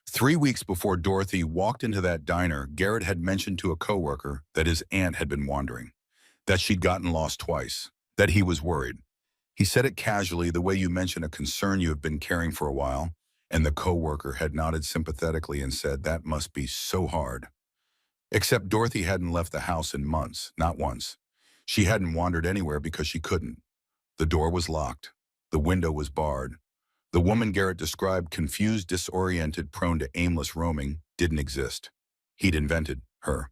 S1: 3 weeks before Dorothy walked into that diner, Garrett had mentioned to a coworker that his aunt had been wandering. that she'd gotten lost twice, that he was worried. He said it casually, the way you mention a concern you have been carrying for a while, and the coworker had nodded sympathetically and said, "That must be so hard." Except Dorothy hadn't left the house in months, not once. She hadn't wandered anywhere because she couldn't. The door was locked. The window was barred. The woman Garrett described, confused, disoriented, prone to aimless roaming, didn't exist. He'd invented her.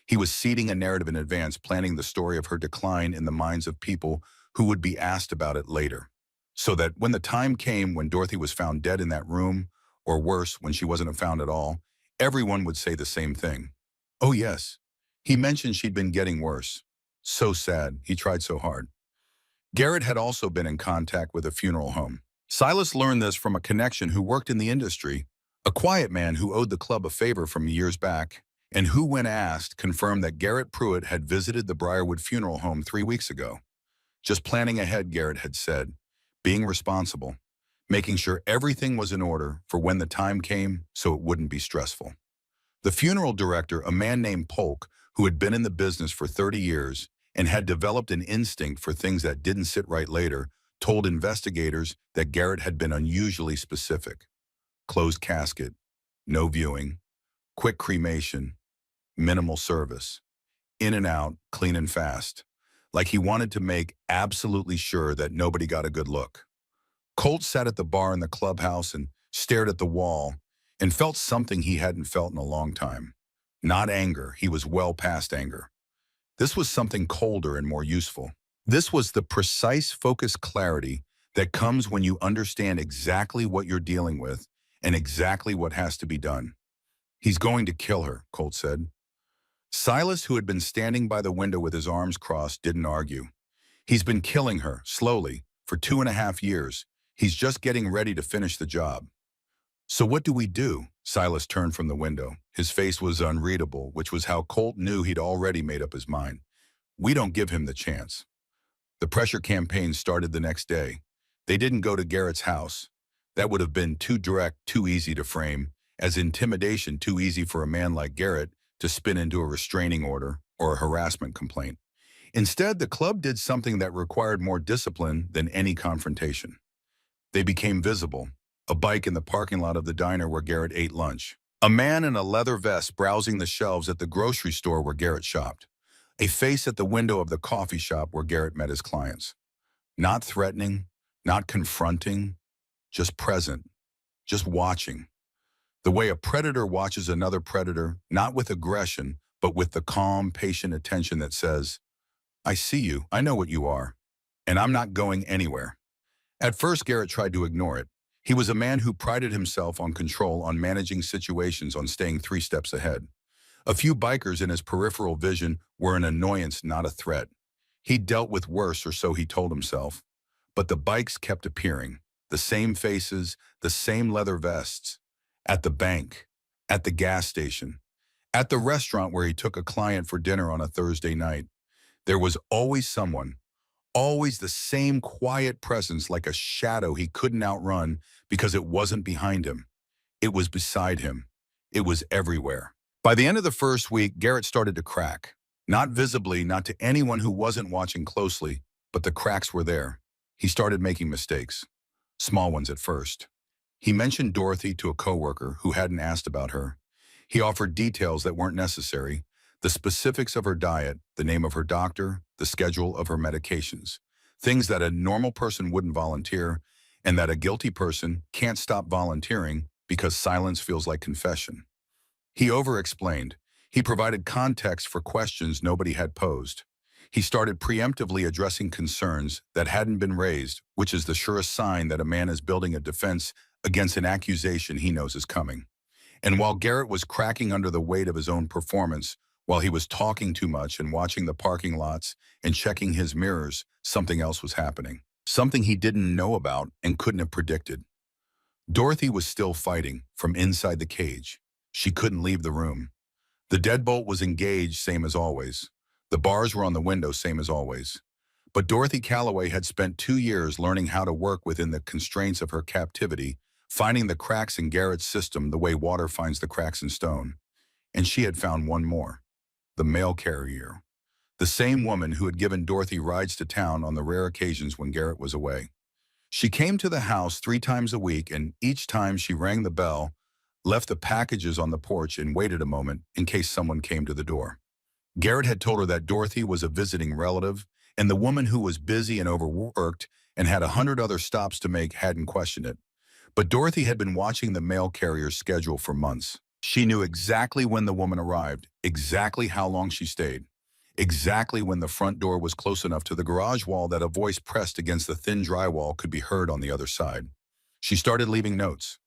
S1: He was seeding a narrative in advance, planning the story of her decline in the minds of people who would be asked about it later. So that when the time came when Dorothy was found dead in that room, or worse, when she wasn't found at all, everyone would say the same thing. Oh yes, he mentioned she'd been getting worse. So sad, he tried so hard. Garrett had also been in contact with a funeral home. Silas learned this from a connection who worked in the industry, a quiet man who owed the club a favor from years back, and who, when asked, confirmed that Garrett Pruitt had visited the Briarwood funeral home 3 weeks ago. Just planning ahead, Garrett had said, being responsible, making sure everything was in order for when the time came so it wouldn't be stressful. The funeral director, a man named Polk, who had been in the business for 30 years and had developed an instinct for things that didn't sit right later, told investigators that Garrett had been unusually specific. Closed casket, no viewing, quick cremation, minimal service, in and out, clean and fast, like he wanted to make absolutely sure that nobody got a good look. Colt sat at the bar in the clubhouse and stared at the wall and felt something he hadn't felt in a long time. Not anger, he was well past anger. This was something colder and more useful. This was the precise, focused clarity that comes when you understand exactly what you're dealing with and exactly what has to be done. He's going to kill her, Colt said. Silas, who had been standing by the window with his arms crossed, didn't argue. He's been killing her, slowly, for 2.5 years. He's just getting ready to finish the job. So what do we do? Silas turned from the window. His face was unreadable, which was how Colt knew he'd already made up his mind. We don't give him the chance. The pressure campaign started the next day. They didn't go to Garrett's house. That would have been too direct, too easy to frame, as intimidation too easy for a man like Garrett to spin into a restraining order or a harassment complaint. Instead, the club did something that required more discipline than any confrontation. They became visible. A bike in the parking lot of the diner where Garrett ate lunch. A man in a leather vest browsing the shelves at the grocery store where Garrett shopped. A face at the window of the coffee shop where Garrett met his clients. Not threatening, not confronting, just present, just watching. The way a predator watches another predator, not with aggression, but with the calm, patient attention that says, I see you, I know what you are, and I'm not going anywhere. At first, Garrett tried to ignore it. He was a man who prided himself on control, on managing situations, on staying 3 steps ahead. A few bikers in his peripheral vision were an annoyance, not a threat. He'd dealt with worse, or so he told himself. But the bikes kept appearing. The same faces, the same leather vests. At the bank, at the gas station, at the restaurant where he took a client for dinner on a Thursday night. There was always someone, always the same quiet presence, like a shadow he couldn't outrun because it wasn't behind him. It was beside him. It was everywhere. By the end of the first week, Garrett started to crack. Not visibly, not to anyone who wasn't watching closely, but the cracks were there. He started making mistakes. Small ones at first. He mentioned Dorothy to a coworker who hadn't asked about her. He offered details that weren't necessary, the specifics of her diet, the name of her doctor, the schedule of her medications, things that a normal person wouldn't volunteer, and that a guilty person can't stop volunteering because silence feels like confession. He over-explained. He provided context for questions nobody had posed. He started preemptively addressing concerns that hadn't been raised, which is the surest sign that a man is building a defense against an accusation he knows is coming. And while Garrett was cracking under the weight of his own performance, while he was talking too much and watching the parking lots and checking his mirrors, something else was happening. Something he didn't know about and couldn't have predicted. Dorothy was still fighting from inside the cage. She couldn't leave the room. The deadbolt was engaged, same as always. The bars were on the window, same as always. But Dorothy Calloway had spent 2 years learning how to work within the constraints of her captivity, finding the cracks in Garrett's system the way water finds the cracks in stone. And she had found one more. The mail carrier. The same woman who had given Dorothy rides to town on the rare occasions when Garrett was away. She came to the house 3 times a week, and each time she rang the bell, left the packages on the porch and waited a moment in case someone came to the door. Garrett had told her that Dorothy was a visiting relative, and the woman who was busy and overworked and had 100 other stops to make hadn't questioned it. But Dorothy had been watching the mail carrier's schedule for months. She knew exactly when the woman arrived, exactly how long she stayed, exactly when the front door was close enough to the garage wall that a voice pressed against the thin drywall could be heard on the other side. She started leaving notes.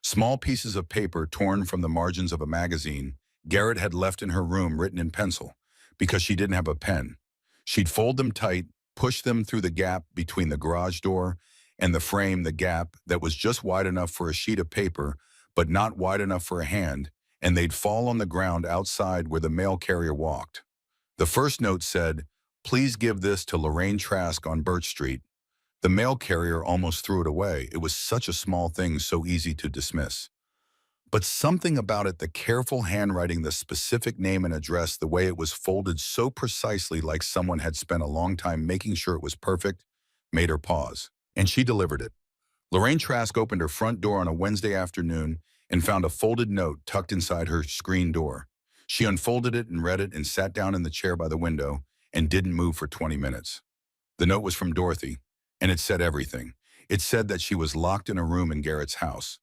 S1: Small pieces of paper torn from the margins of a magazine Garrett had left in her room, written in pencil, because she didn't have a pen. She'd fold them tight, push them through the gap between the garage door and the frame, the gap that was just wide enough for a sheet of paper, but not wide enough for a hand, and they'd fall on the ground outside where the mail carrier walked. The first note said, "Please give this to Lorraine Trask on Birch Street." The mail carrier almost threw it away. It was such a small thing, so easy to dismiss. But something about it, the careful handwriting, the specific name and address, the way it was folded so precisely, like someone had spent a long time making sure it was perfect, made her pause. And she delivered it. Lorraine Trask opened her front door on a Wednesday afternoon and found a folded note tucked inside her screen door. She unfolded it and read it and sat down in the chair by the window and didn't move for 20 minutes. The note was from Dorothy, and it said everything. It said that she was locked in a room in Garrett's house,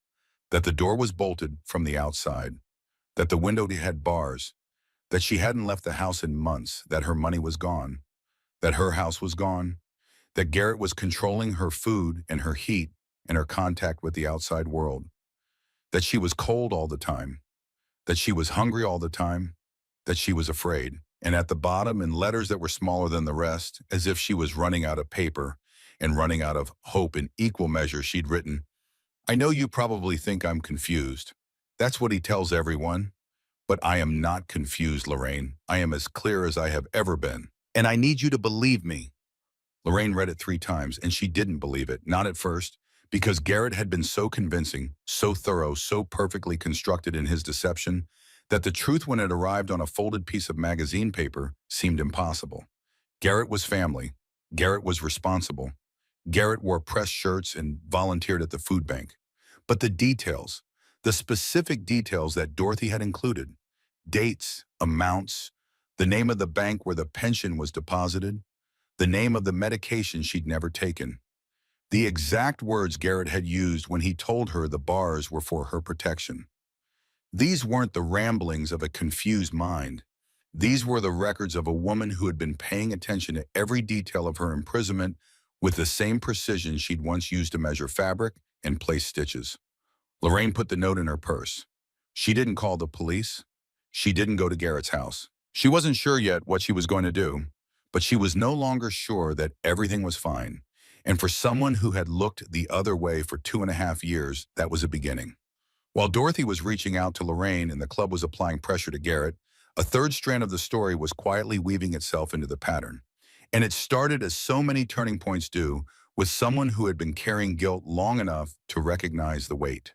S1: that the door was bolted from the outside, that the window had bars, that she hadn't left the house in months, that her money was gone, that her house was gone, that Garrett was controlling her food and her heat and her contact with the outside world, that she was cold all the time, that she was hungry all the time, that she was afraid. And at the bottom, in letters that were smaller than the rest, as if she was running out of paper and running out of hope in equal measure, she'd written, "I know you probably think I'm confused. That's what he tells everyone. But I am not confused, Lorraine. I am as clear as I have ever been. And I need you to believe me." Lorraine read it 3 times, and she didn't believe it, not at first, because Garrett had been so convincing, so thorough, so perfectly constructed in his deception, that the truth, when it arrived on a folded piece of magazine paper, seemed impossible. Garrett was family. Garrett was responsible. Garrett wore pressed shirts and volunteered at the food bank. But the details, the specific details that Dorothy had included, dates, amounts, the name of the bank where the pension was deposited, the name of the medication she'd never taken, the exact words Garrett had used when he told her the bars were for her protection. These weren't the ramblings of a confused mind. These were the records of a woman who had been paying attention to every detail of her imprisonment with the same precision she'd once used to measure fabric and place stitches. Lorraine put the note in her purse. She didn't call the police. She didn't go to Garrett's house. She wasn't sure yet what she was going to do, but she was no longer sure that everything was fine. And for someone who had looked the other way for 2.5 years, that was a beginning. While Dorothy was reaching out to Lorraine and the club was applying pressure to Garrett, a third strand of the story was quietly weaving itself into the pattern. And it started, as so many turning points do, with someone who had been carrying guilt long enough to recognize the weight.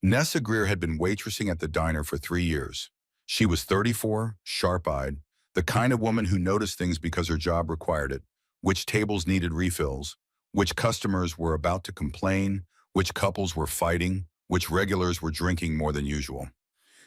S1: Nessa Greer had been waitressing at the diner for 3 years. She was 34, sharp-eyed, the kind of woman who noticed things because her job required it, which tables needed refills, which customers were about to complain, which couples were fighting, which regulars were drinking more than usual.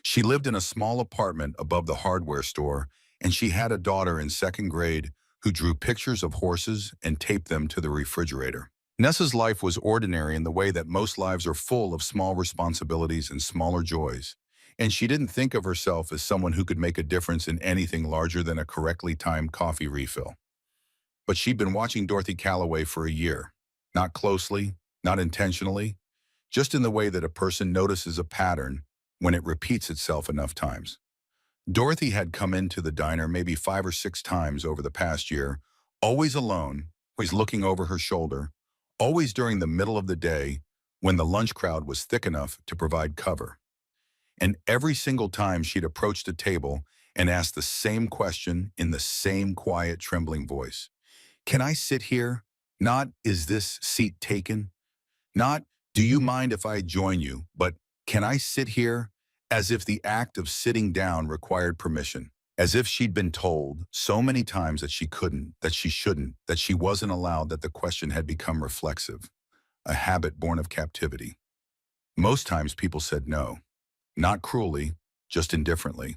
S1: She lived in a small apartment above the hardware store, and she had a daughter in 2nd grade who drew pictures of horses and taped them to the refrigerator. Nessa's life was ordinary in the way that most lives are full of small responsibilities and smaller joys, and she didn't think of herself as someone who could make a difference in anything larger than a correctly timed coffee refill. But she'd been watching Dorothy Calloway for a year, not closely, not intentionally, just in the way that a person notices a pattern when it repeats itself enough times. Dorothy had come into the diner maybe 5 or 6 times over the past year, always alone, always looking over her shoulder, always during the middle of the day when the lunch crowd was thick enough to provide cover. And every single time she'd approached a table and asked the same question in the same quiet, trembling voice. "Can I sit here?" Not, "Is this seat taken?" Not, "Do you mind if I join you?" But, "Can I sit here?" As if the act of sitting down required permission. as if she'd been told so many times that she couldn't, that she shouldn't, that she wasn't allowed, that the question had become reflexive, a habit born of captivity. Most times people said no, not cruelly, just indifferently.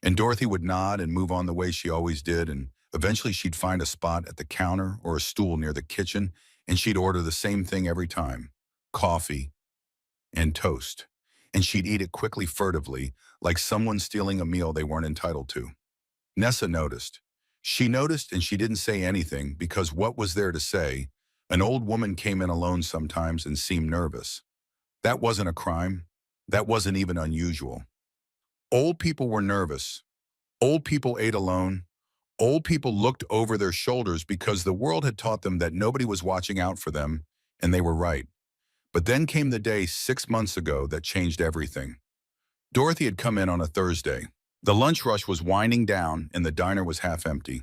S1: And Dorothy would nod and move on the way she always did, and eventually she'd find a spot at the counter or a stool near the kitchen, and she'd order the same thing every time: coffee and toast. And she'd eat it quickly, furtively, like someone stealing a meal they weren't entitled to. Nessa noticed. She noticed and she didn't say anything because what was there to say? An old woman came in alone sometimes and seemed nervous. That wasn't a crime. That wasn't even unusual. Old people were nervous. Old people ate alone. Old people looked over their shoulders because the world had taught them that nobody was watching out for them, and they were right. But then came the day 6 months ago that changed everything. Dorothy had come in on a Thursday. The lunch rush was winding down and the diner was half empty.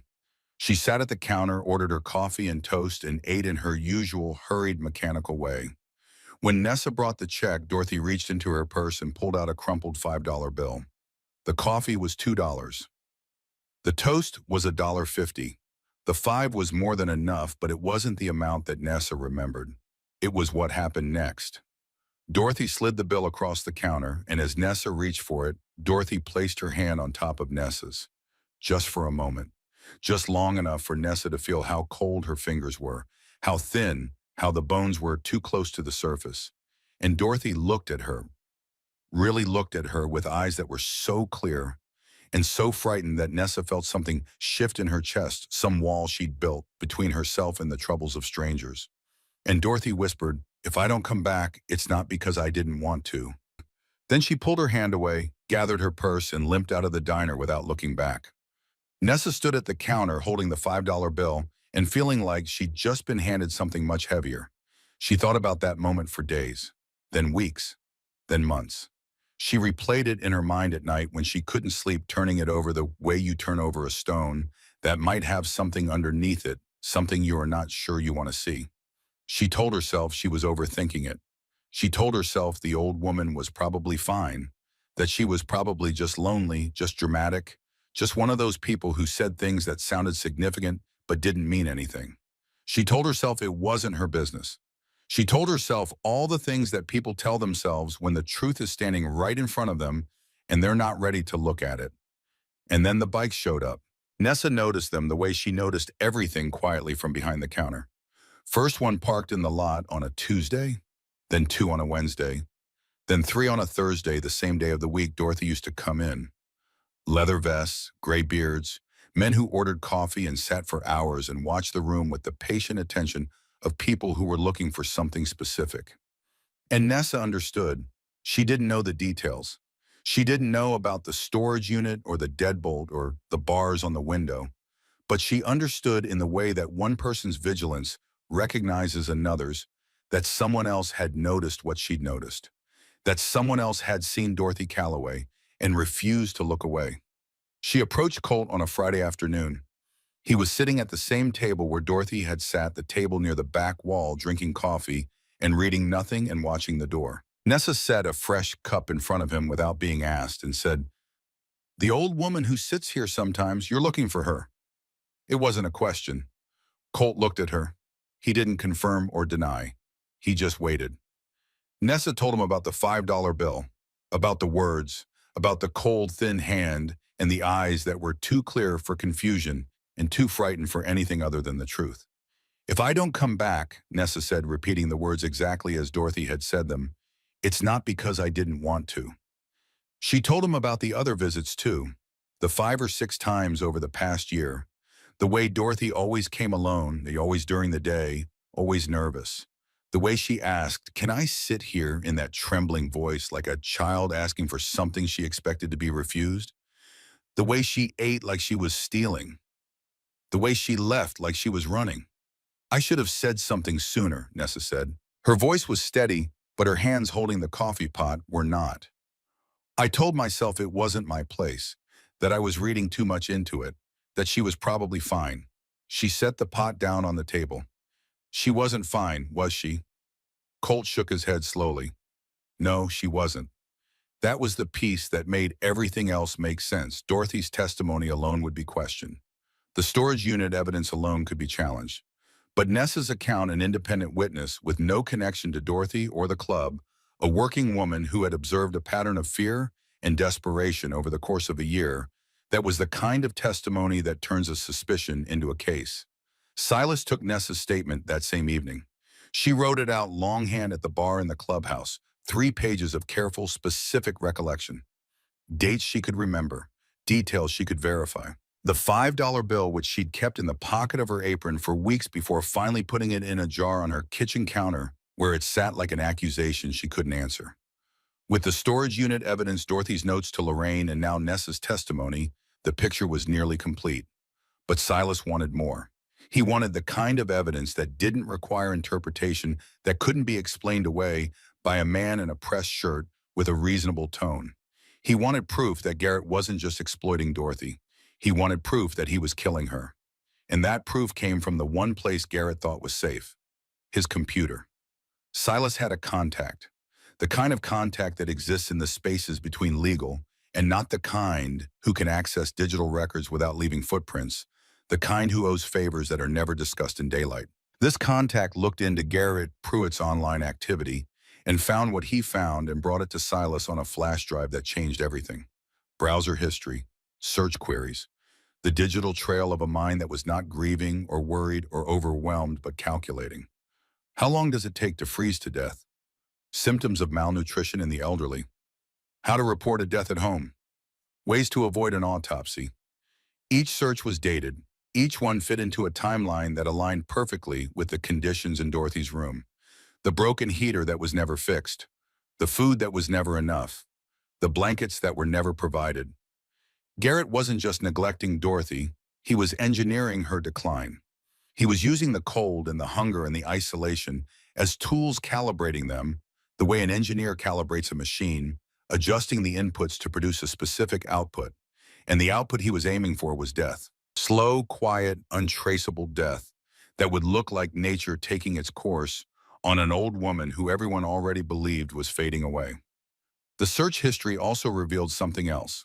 S1: She sat at the counter, ordered her coffee and toast, and ate in her usual hurried, mechanical way. When Nessa brought the check, Dorothy reached into her purse and pulled out a crumpled $5 bill. The coffee was $2. The toast was $1.50. The 5 was more than enough, but it wasn't the amount that Nessa remembered. It was what happened next. Dorothy slid the bill across the counter, and as Nessa reached for it, Dorothy placed her hand on top of Nessa's. Just for a moment. Just long enough for Nessa to feel how cold her fingers were, how thin, how the bones were too close to the surface. And Dorothy looked at her, really looked at her with eyes that were so clear and so frightened that Nessa felt something shift in her chest, some wall she'd built between herself and the troubles of strangers. And Dorothy whispered, "If I don't come back, it's not because I didn't want to." Then she pulled her hand away, gathered her purse, and limped out of the diner without looking back. Nessa stood at the counter holding the $5 bill and feeling like she'd just been handed something much heavier. She thought about that moment for days, then weeks, then months. She replayed it in her mind at night when she couldn't sleep, turning it over the way you turn over a stone that might have something underneath it, something you are not sure you want to see. She told herself she was overthinking it. She told herself the old woman was probably fine, that she was probably just lonely, just dramatic, just one of those people who said things that sounded significant but didn't mean anything. She told herself it wasn't her business. She told herself all the things that people tell themselves when the truth is standing right in front of them and they're not ready to look at it. And then the bikes showed up. Nessa noticed them the way she noticed everything quietly from behind the counter. First one parked in the lot on a Tuesday, then 2 on a Wednesday, then 3 on a Thursday, the same day of the week Dorothy used to come in. Leather vests, gray beards, men who ordered coffee and sat for hours and watched the room with the patient attention of people who were looking for something specific. And Nessa understood. She didn't know the details. She didn't know about the storage unit or the deadbolt or the bars on the window, but she understood in the way that one person's vigilance recognizes another's, that someone else had noticed what she'd noticed, that someone else had seen Dorothy Calloway and refused to look away. She approached Colt on a Friday afternoon. He was sitting at the same table where Dorothy had sat, the table near the back wall, drinking coffee and reading nothing and watching the door. Nessa set a fresh cup in front of him without being asked and said, "The old woman who sits here sometimes, you're looking for her." It wasn't a question. Colt looked at her. He didn't confirm or deny. He just waited. Nessa told him about the $5 bill, about the words, about the cold, thin hand and the eyes that were too clear for confusion and too frightened for anything other than the truth. "If I don't come back," Nessa said, repeating the words exactly as Dorothy had said them, "it's not because I didn't want to." She told him about the other visits too, the 5 or 6 times over the past year, the way Dorothy always came alone, always during the day, always nervous. The way she asked, "Can I sit here?" in that trembling voice, like a child asking for something she expected to be refused. The way she ate like she was stealing. The way she left like she was running. "I should have said something sooner," Nessa said. Her voice was steady, but her hands holding the coffee pot were not. "I told myself it wasn't my place, that I was reading too much into it, that she was probably fine." She set the pot down on the table. "She wasn't fine, was she?" Colt shook his head slowly. "No, she wasn't." That was the piece that made everything else make sense. Dorothy's testimony alone would be questioned. The storage unit evidence alone could be challenged. But Nessa's account, an independent witness with no connection to Dorothy or the club, a working woman who had observed a pattern of fear and desperation over the course of a year, that was the kind of testimony that turns a suspicion into a case. Silas took Nessa's statement that same evening. She wrote it out longhand at the bar in the clubhouse, 3 pages of careful, specific recollection. Dates she could remember, details she could verify. The $5 bill which she'd kept in the pocket of her apron for weeks before finally putting it in a jar on her kitchen counter, where it sat like an accusation she couldn't answer. With the storage unit evidence, Dorothy's notes to Lorraine, and now Nessa's testimony, the picture was nearly complete. But Silas wanted more. He wanted the kind of evidence that didn't require interpretation, that couldn't be explained away by a man in a pressed shirt with a reasonable tone. He wanted proof that Garrett wasn't just exploiting Dorothy. He wanted proof that he was killing her. And that proof came from the one place Garrett thought was safe: his computer. Silas had a contact, the kind of contact that exists in the spaces between legal and not the kind who can access digital records without leaving footprints, the kind who owes favors that are never discussed in daylight. This contact looked into Garrett Pruitt's online activity and found what he found and brought it to Silas on a flash drive that changed everything. Browser history, search queries, the digital trail of a mind that was not grieving or worried or overwhelmed but calculating. How long does it take to freeze to death? Symptoms of malnutrition in the elderly. How to report a death at home. Ways to avoid an autopsy. Each search was dated. Each one fit into a timeline that aligned perfectly with the conditions in Dorothy's room. The broken heater that was never fixed. The food that was never enough. The blankets that were never provided. Garrett wasn't just neglecting Dorothy, he was engineering her decline. He was using the cold and the hunger and the isolation as tools, calibrating them the way an engineer calibrates a machine, adjusting the inputs to produce a specific output. And the output he was aiming for was death. Slow, quiet, untraceable death that would look like nature taking its course on an old woman who everyone already believed was fading away. The search history also revealed something else.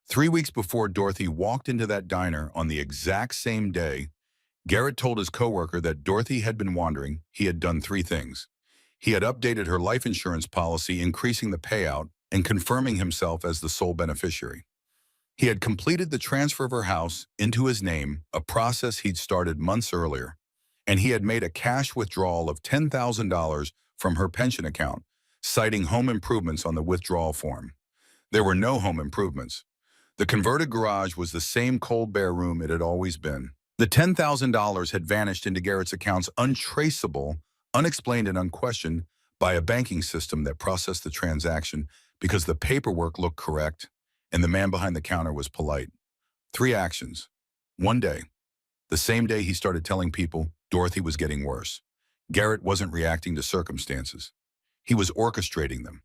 S1: 3 weeks before Dorothy walked into that diner on the exact same day, Garrett told his coworker that Dorothy had been wandering. He had done 3 things. He had updated her life insurance policy, increasing the payout and confirming himself as the sole beneficiary. He had completed the transfer of her house into his name, a process he'd started months earlier, and he had made a cash withdrawal of $10,000 from her pension account, citing home improvements on the withdrawal form. There were no home improvements. The converted garage was the same cold bare room it had always been. The $10,000 had vanished into Garrett's accounts, untraceable, unexplained, and unquestioned by a banking system that processed the transaction because the paperwork looked correct and the man behind the counter was polite. 3 actions. One day, the same day he started telling people Dorothy was getting worse. Garrett wasn't reacting to circumstances. He was orchestrating them.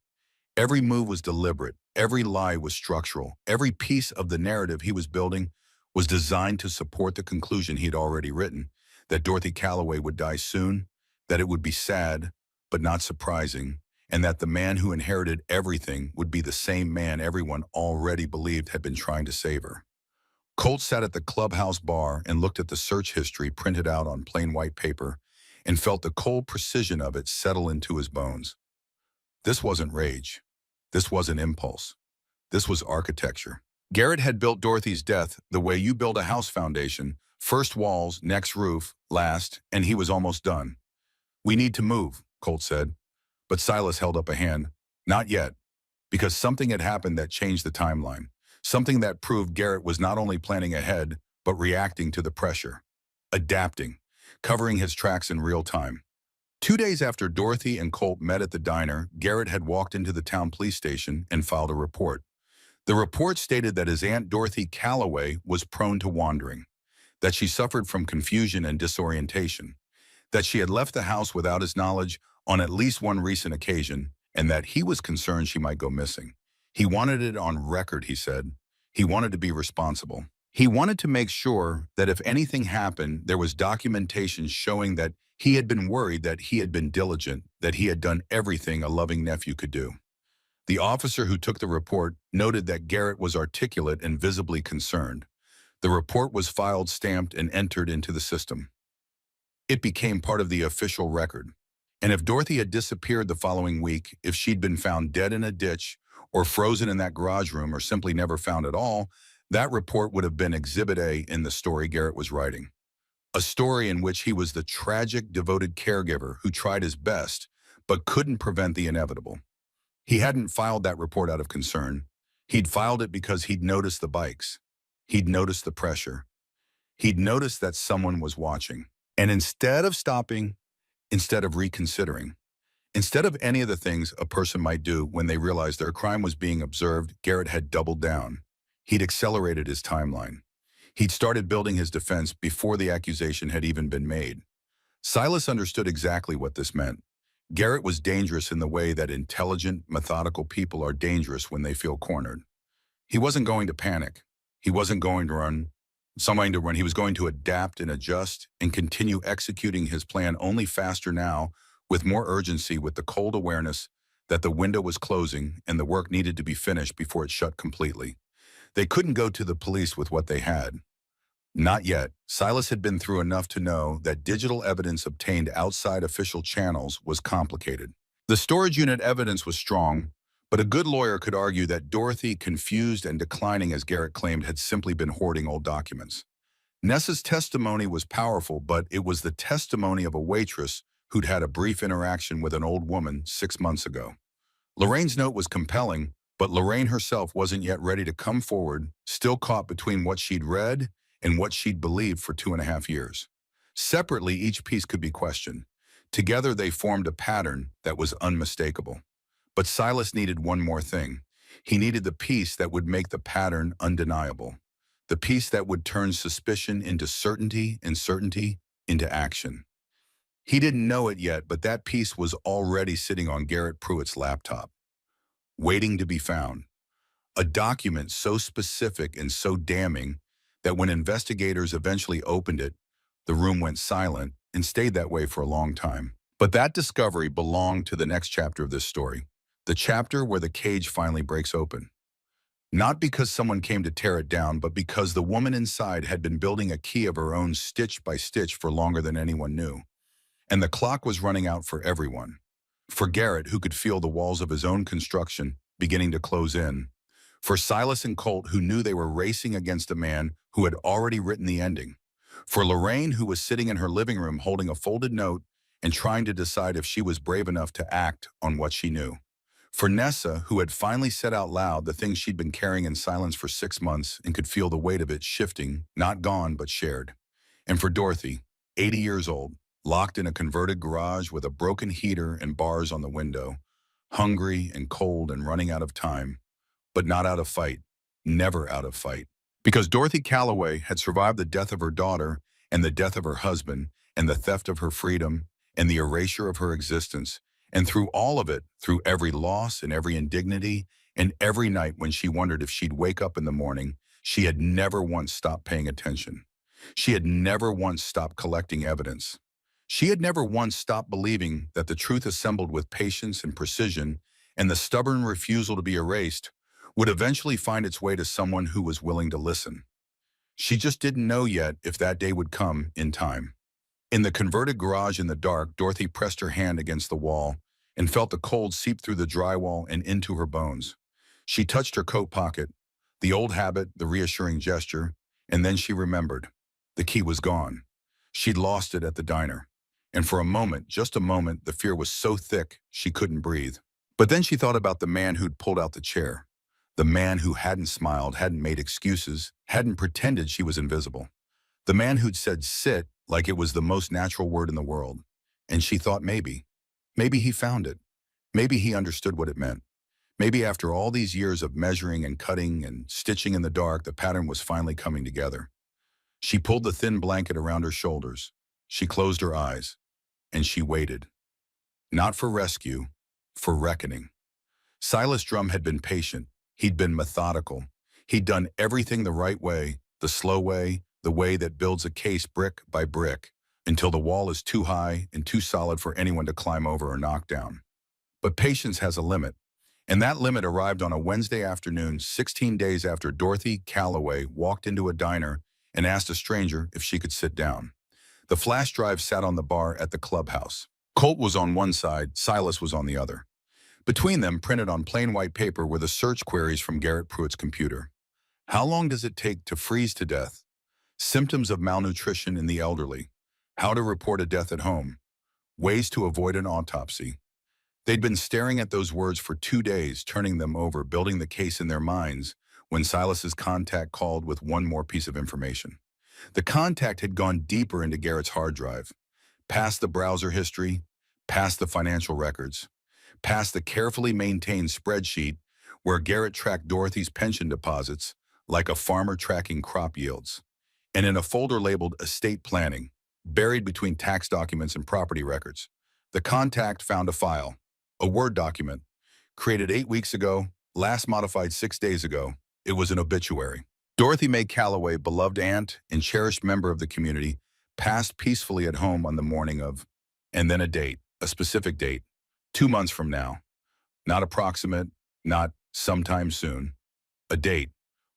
S1: Every move was deliberate. Every lie was structural. Every piece of the narrative he was building was designed to support the conclusion he'd already written, that Dorothy Calloway would die soon, that it would be sad, but not surprising, and that the man who inherited everything would be the same man everyone already believed had been trying to save her. Colt sat at the clubhouse bar and looked at the search history printed out on plain white paper and felt the cold precision of it settle into his bones. This wasn't rage. This wasn't impulse. This was architecture. Garrett had built Dorothy's death the way you build a house foundation: first walls, next roof, last, and he was almost done. "We need to move," Colt said. But Silas held up a hand. "Not yet," because something had happened that changed the timeline. Something that proved Garrett was not only planning ahead, but reacting to the pressure. Adapting, covering his tracks in real time. 2 days after Dorothy and Colt met at the diner, Garrett had walked into the town police station and filed a report. The report stated that his Aunt Dorothy Calloway was prone to wandering, that she suffered from confusion and disorientation, that she had left the house without his knowledge on at least one recent occasion, and that he was concerned she might go missing. He wanted it on record, he said. He wanted to be responsible. He wanted to make sure that if anything happened, there was documentation showing that he had been worried, that he had been diligent, that he had done everything a loving nephew could do. The officer who took the report noted that Garrett was articulate and visibly concerned. The report was filed, stamped, and entered into the system. It became part of the official record. And if Dorothy had disappeared the following week, if she'd been found dead in a ditch, or frozen in that garage room, or simply never found at all, that report would have been Exhibit A in the story Garrett was writing. A story in which he was the tragic, devoted caregiver who tried his best, but couldn't prevent the inevitable. He hadn't filed that report out of concern. He'd filed it because he'd noticed the bikes. He'd noticed the pressure. He'd noticed that someone was watching. And instead of stopping, instead of reconsidering, instead of any of the things a person might do when they realized their crime was being observed, Garrett had doubled down. He'd accelerated his timeline. He'd started building his defense before the accusation had even been made. Silas understood exactly what this meant. Garrett was dangerous in the way that intelligent, methodical people are dangerous when they feel cornered. He wasn't going to panic. He wasn't going to run. He was going to adapt and adjust and continue executing his plan, only faster now, with more urgency, with the cold awareness that the window was closing and the work needed to be finished before it shut completely. They couldn't go to the police with what they had. Not yet. Silas had been through enough to know that digital evidence obtained outside official channels was complicated. The storage unit evidence was strong, but a good lawyer could argue that Dorothy, confused and declining as Garrett claimed, had simply been hoarding old documents. Nessa's testimony was powerful, but it was the testimony of a waitress who'd had a brief interaction with an old woman 6 months ago. Lorraine's note was compelling, but Lorraine herself wasn't yet ready to come forward, still caught between what she'd read and what she'd believed for 2.5 years. Separately, each piece could be questioned. Together, they formed a pattern that was unmistakable. But Silas needed one more thing. He needed the piece that would make the pattern undeniable. The piece that would turn suspicion into certainty and certainty into action. He didn't know it yet, but that piece was already sitting on Garrett Pruitt's laptop, waiting to be found. A document so specific and so damning that when investigators eventually opened it, the room went silent and stayed that way for a long time. But that discovery belonged to the next chapter of this story, the chapter where the cage finally breaks open. Not because someone came to tear it down, but because the woman inside had been building a key of her own stitch by stitch for longer than anyone knew. And the clock was running out for everyone. For Garrett, who could feel the walls of his own construction beginning to close in. For Silas and Colt, who knew they were racing against a man who had already written the ending. For Lorraine, who was sitting in her living room holding a folded note and trying to decide if she was brave enough to act on what she knew. For Nessa, who had finally said out loud the things she'd been carrying in silence for 6 months and could feel the weight of it shifting, not gone, but shared. And for Dorothy, 80 years old, locked in a converted garage with a broken heater and bars on the window, hungry and cold and running out of time, but not out of fight, never out of fight. Because Dorothy Calloway had survived the death of her daughter and the death of her husband and the theft of her freedom and the erasure of her existence. And through all of it, through every loss and every indignity, and every night when she wondered if she'd wake up in the morning, she had never once stopped paying attention. She had never once stopped collecting evidence. She had never once stopped believing that the truth assembled with patience and precision and the stubborn refusal to be erased would eventually find its way to someone who was willing to listen. She just didn't know yet if that day would come in time. In the converted garage in the dark, Dorothy pressed her hand against the wall and felt the cold seep through the drywall and into her bones. She touched her coat pocket, the old habit, the reassuring gesture, and then she remembered. The key was gone. She'd lost it at the diner. And for a moment, just a moment, the fear was so thick she couldn't breathe. But then she thought about the man who'd pulled out the chair. The man who hadn't smiled, hadn't made excuses, hadn't pretended she was invisible. The man who'd said sit like it was the most natural word in the world. And she thought maybe he found it. Maybe he understood what it meant. Maybe after all these years of measuring and cutting and stitching in the dark, the pattern was finally coming together. She pulled the thin blanket around her shoulders. She closed her eyes. And she waited. Not for rescue, for reckoning. Silas Drum had been patient. He'd been methodical. He'd done everything the right way, the slow way, the way that builds a case brick by brick, until the wall is too high and too solid for anyone to climb over or knock down. But patience has a limit, And that limit arrived on a Wednesday afternoon, 16 days after Dorothy Calloway walked into a diner and asked a stranger if she could sit down. The flash drive sat on the bar at the clubhouse. Colt was on one side, Silas was on the other. Between them, printed on plain white paper, were the search queries from Garrett Pruitt's computer. How long does it take to freeze to death? Symptoms of malnutrition in the elderly. How to report a death at home. Ways to avoid an autopsy. They'd been staring at those words for 2 days, turning them over, building the case in their minds, when Silas's contact called with one more piece of information. The contact had gone deeper into Garrett's hard drive, past the browser history, past the financial records, past the carefully maintained spreadsheet where Garrett tracked Dorothy's pension deposits like a farmer tracking crop yields. And in a folder labeled Estate Planning, buried between tax documents and property records, the contact found a file, a Word document, created 8 weeks ago, last modified 6 days ago. It was an obituary. Dorothy Mae Calloway, beloved aunt and cherished member of the community, passed peacefully at home on the morning of, and then a date, a specific date, 2 months from now. Not approximate, not sometime soon. A date,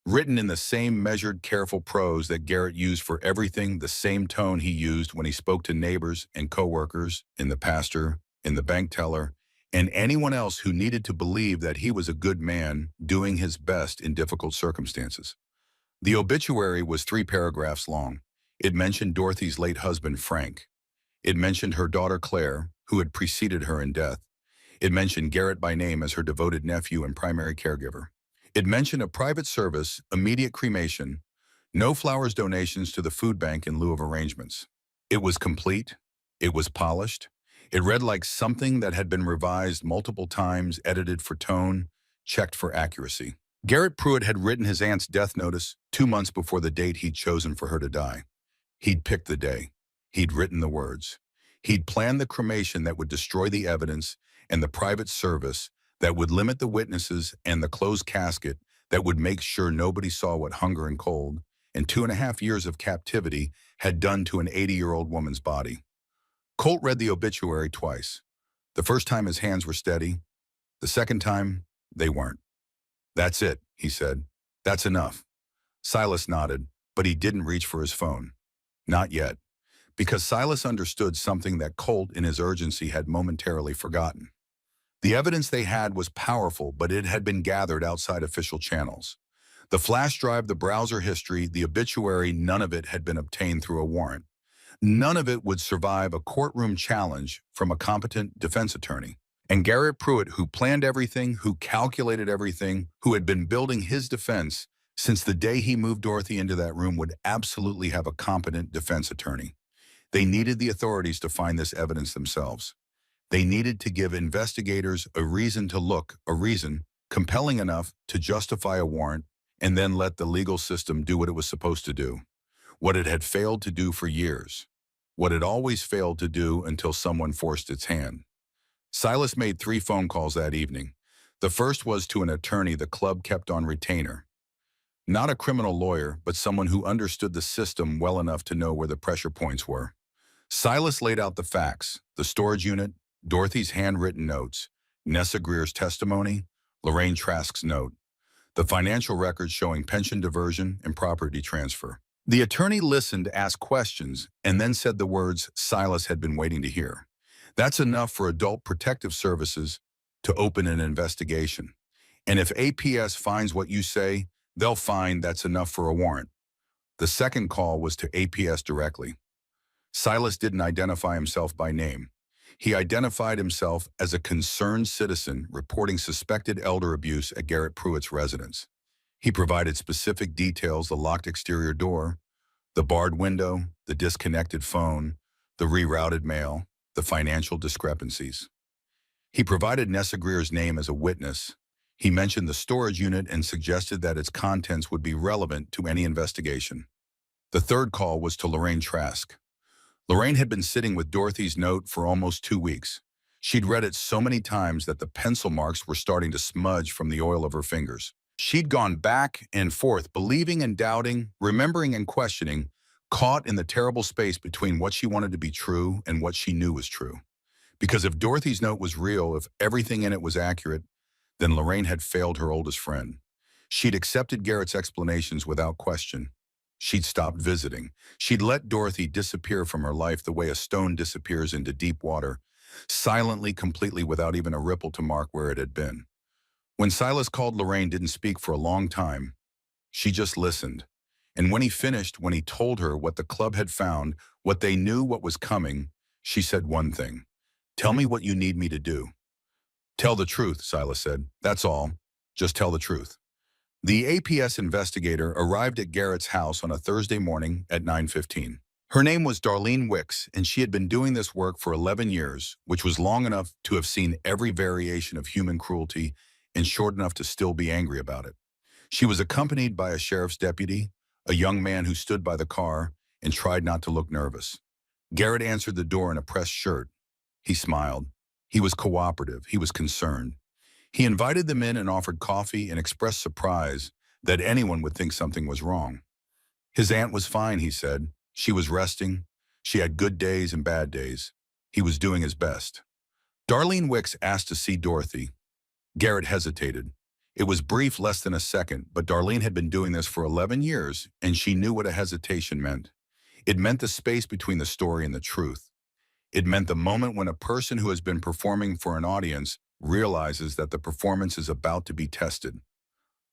S1: written in the same measured, careful prose that Garrett used for everything, the same tone he used when he spoke to neighbors and coworkers, in the pastor, in the bank teller, and anyone else who needed to believe that he was a good man doing his best in difficult circumstances. The obituary was 3 paragraphs long. It mentioned Dorothy's late husband, Frank. It mentioned her daughter, Claire, who had preceded her in death. It mentioned Garrett by name as her devoted nephew and primary caregiver. It mentioned a private service, immediate cremation, no flowers donations to the food bank in lieu of arrangements. It was complete. It was polished. It read like something that had been revised multiple times, edited for tone, checked for accuracy. Garrett Pruitt had written his aunt's death notice 2 months before the date he'd chosen for her to die. He'd picked the day. He'd written the words. He'd planned the cremation that would destroy the evidence and the private service that would limit the witnesses and the closed casket that would make sure nobody saw what hunger and cold and 2.5 years of captivity had done to an 80-year-old woman's body. Colt read the obituary twice. The first time his hands were steady. The second time, they weren't. "That's it," he said. "That's enough." Silas nodded, but he didn't reach for his phone. Not yet, because Silas understood something that Colt, in his urgency, had momentarily forgotten. The evidence they had was powerful, but it had been gathered outside official channels. The flash drive, the browser history, the obituary, none of it had been obtained through a warrant. None of it would survive a courtroom challenge from a competent defense attorney. And Garrett Pruitt, who planned everything, who calculated everything, who had been building his defense since the day he moved Dorothy into that room, would absolutely have a competent defense attorney. They needed the authorities to find this evidence themselves. They needed to give investigators a reason to look, a reason compelling enough to justify a warrant, and then let the legal system do what it was supposed to do. What it had failed to do for years. What it always failed to do until someone forced its hand. Silas made 3 phone calls that evening. The first was to an attorney the club kept on retainer. Not a criminal lawyer, but someone who understood the system well enough to know where the pressure points were. Silas laid out the facts: the storage unit, Dorothy's handwritten notes, Nessa Greer's testimony, Lorraine Trask's note, the financial records showing pension diversion and property transfer. The attorney listened, asked questions, and then said the words Silas had been waiting to hear. "That's enough for Adult Protective Services to open an investigation. And if APS finds what you say, they'll find that's enough for a warrant." The second call was to APS directly. Silas didn't identify himself by name. He identified himself as a concerned citizen reporting suspected elder abuse at Garrett Pruitt's residence. He provided specific details: the locked exterior door, the barred window, the disconnected phone, the rerouted mail, the financial discrepancies. He provided Nessa Greer's name as a witness. He mentioned the storage unit and suggested that its contents would be relevant to any investigation. The third call was to Lorraine Trask. Lorraine had been sitting with Dorothy's note for almost 2 weeks. She'd read it so many times that the pencil marks were starting to smudge from the oil of her fingers. She'd gone back and forth, believing and doubting, remembering and questioning, caught in the terrible space between what she wanted to be true and what she knew was true. Because if Dorothy's note was real, if everything in it was accurate, then Lorraine had failed her oldest friend. She'd accepted Garrett's explanations without question. She'd stopped visiting. She'd let Dorothy disappear from her life the way a stone disappears into deep water, silently, completely, without even a ripple to mark where it had been. When Silas called, Lorraine didn't speak for a long time. She just listened. And when he finished, when he told her what the club had found, what they knew, what was coming, she said one thing. "Tell me what you need me to do." "Tell the truth," Silas said. "That's all. Just tell the truth." The APS investigator arrived at Garrett's house on a Thursday morning at 9:15. Her name was Darlene Wicks, and she had been doing this work for 11 years, which was long enough to have seen every variation of human cruelty and short enough to still be angry about it. She was accompanied by a sheriff's deputy, a young man who stood by the car and tried not to look nervous. Garrett answered the door in a pressed shirt. He smiled. He was cooperative. He was concerned. He invited them in and offered coffee and expressed surprise that anyone would think something was wrong. His aunt was fine, he said. She was resting. She had good days and bad days. He was doing his best. Darlene Wicks asked to see Dorothy. Garrett hesitated. It was brief, less than a second, but Darlene had been doing this for 11 years, and she knew what a hesitation meant. It meant the space between the story and the truth. It meant the moment when a person who has been performing for an audience realizes that the performance is about to be tested.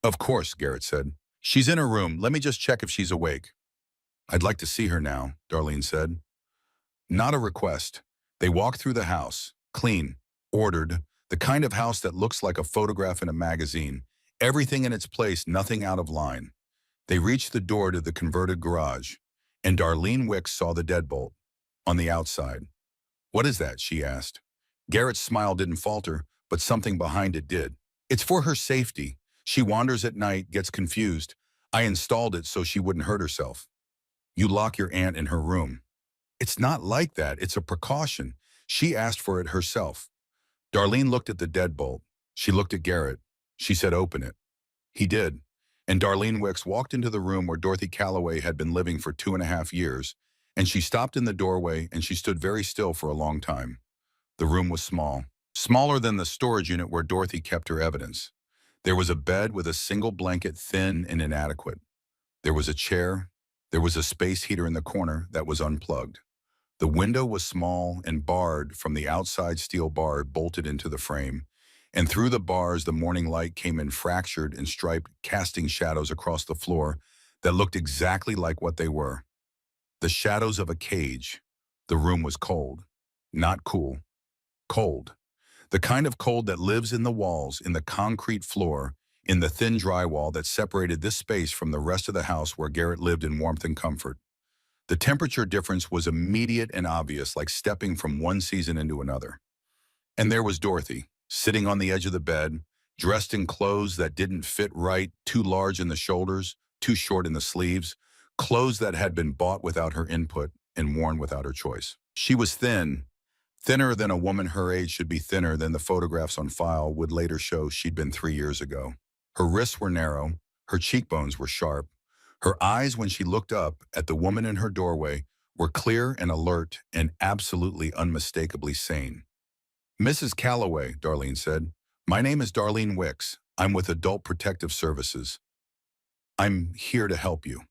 S1: "Of course," Garrett said. "She's in her room. Let me just check if she's awake." "I'd like to see her now," Darlene said. Not a request. They walked through the house, clean, ordered, the kind of house that looks like a photograph in a magazine. Everything in its place, nothing out of line. They reached the door to the converted garage, and Darlene Wicks saw the deadbolt on the outside. "What is that?" she asked. Garrett's smile didn't falter, but something behind it did. "It's for her safety. She wanders at night, gets confused. I installed it so she wouldn't hurt herself." "You lock your aunt in her room." "It's not like that. It's a precaution. She asked for it herself." Darlene looked at the deadbolt. She looked at Garrett. She said, "Open it." He did. And Darlene Wicks walked into the room where Dorothy Calloway had been living for 2.5 years, and she stopped in the doorway and she stood very still for a long time. The room was small, smaller than the storage unit where Dorothy kept her evidence. There was a bed with a single blanket, thin and inadequate. There was a chair. There was a space heater in the corner that was unplugged. The window was small and barred from the outside, steel bar bolted into the frame, and through the bars the morning light came in fractured and striped, casting shadows across the floor that looked exactly like what they were. The shadows of a cage. The room was cold. Not cool. Cold. The kind of cold that lives in the walls, in the concrete floor, in the thin drywall that separated this space from the rest of the house where Garrett lived in warmth and comfort. The temperature difference was immediate and obvious, like stepping from one season into another. And there was Dorothy, sitting on the edge of the bed, dressed in clothes that didn't fit right, too large in the shoulders, too short in the sleeves, clothes that had been bought without her input and worn without her choice. She was thin, thinner than a woman her age should be, thinner than the photographs on file would later show she'd been 3 years ago. Her wrists were narrow, her cheekbones were sharp. Her eyes, when she looked up at the woman in her doorway, were clear and alert and absolutely unmistakably sane. "Mrs. Calloway," Darlene said, "my name is Darlene Wicks. I'm with Adult Protective Services. I'm here to help you."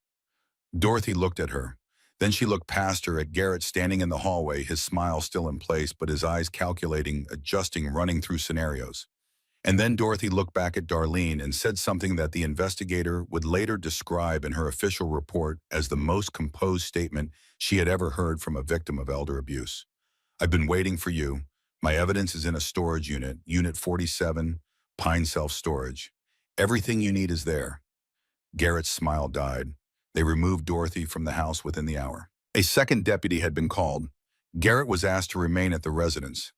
S1: Dorothy looked at her. Then she looked past her at Garrett standing in the hallway, his smile still in place, but his eyes calculating, adjusting, running through scenarios. And then Dorothy looked back at Darlene and said something that the investigator would later describe in her official report as the most composed statement she had ever heard from a victim of elder abuse. "I've been waiting for you. My evidence is in a storage unit, Unit 47, Pine Self-Storage. Everything you need is there." Garrett's smile died. They removed Dorothy from the house within the hour. A second deputy had been called. Garrett was asked to remain at the residence.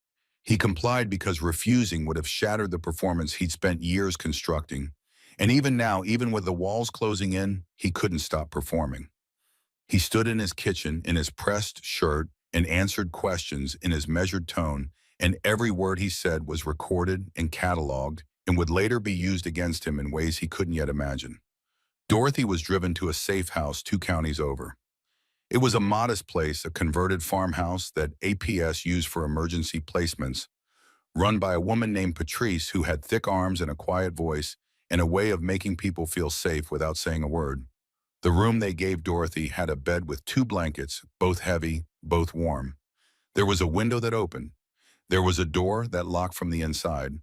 S1: He complied because refusing would have shattered the performance he'd spent years constructing. And even now, even with the walls closing in, he couldn't stop performing. He stood in his kitchen in his pressed shirt and answered questions in his measured tone, and every word he said was recorded and cataloged and would later be used against him in ways he couldn't yet imagine. Dorothy was driven to a safe house 2 counties over. It was a modest place, a converted farmhouse that APS used for emergency placements, run by a woman named Patrice who had thick arms and a quiet voice and a way of making people feel safe without saying a word. The room they gave Dorothy had a bed with two blankets, both heavy, both warm. There was a window that opened. There was a door that locked from the inside.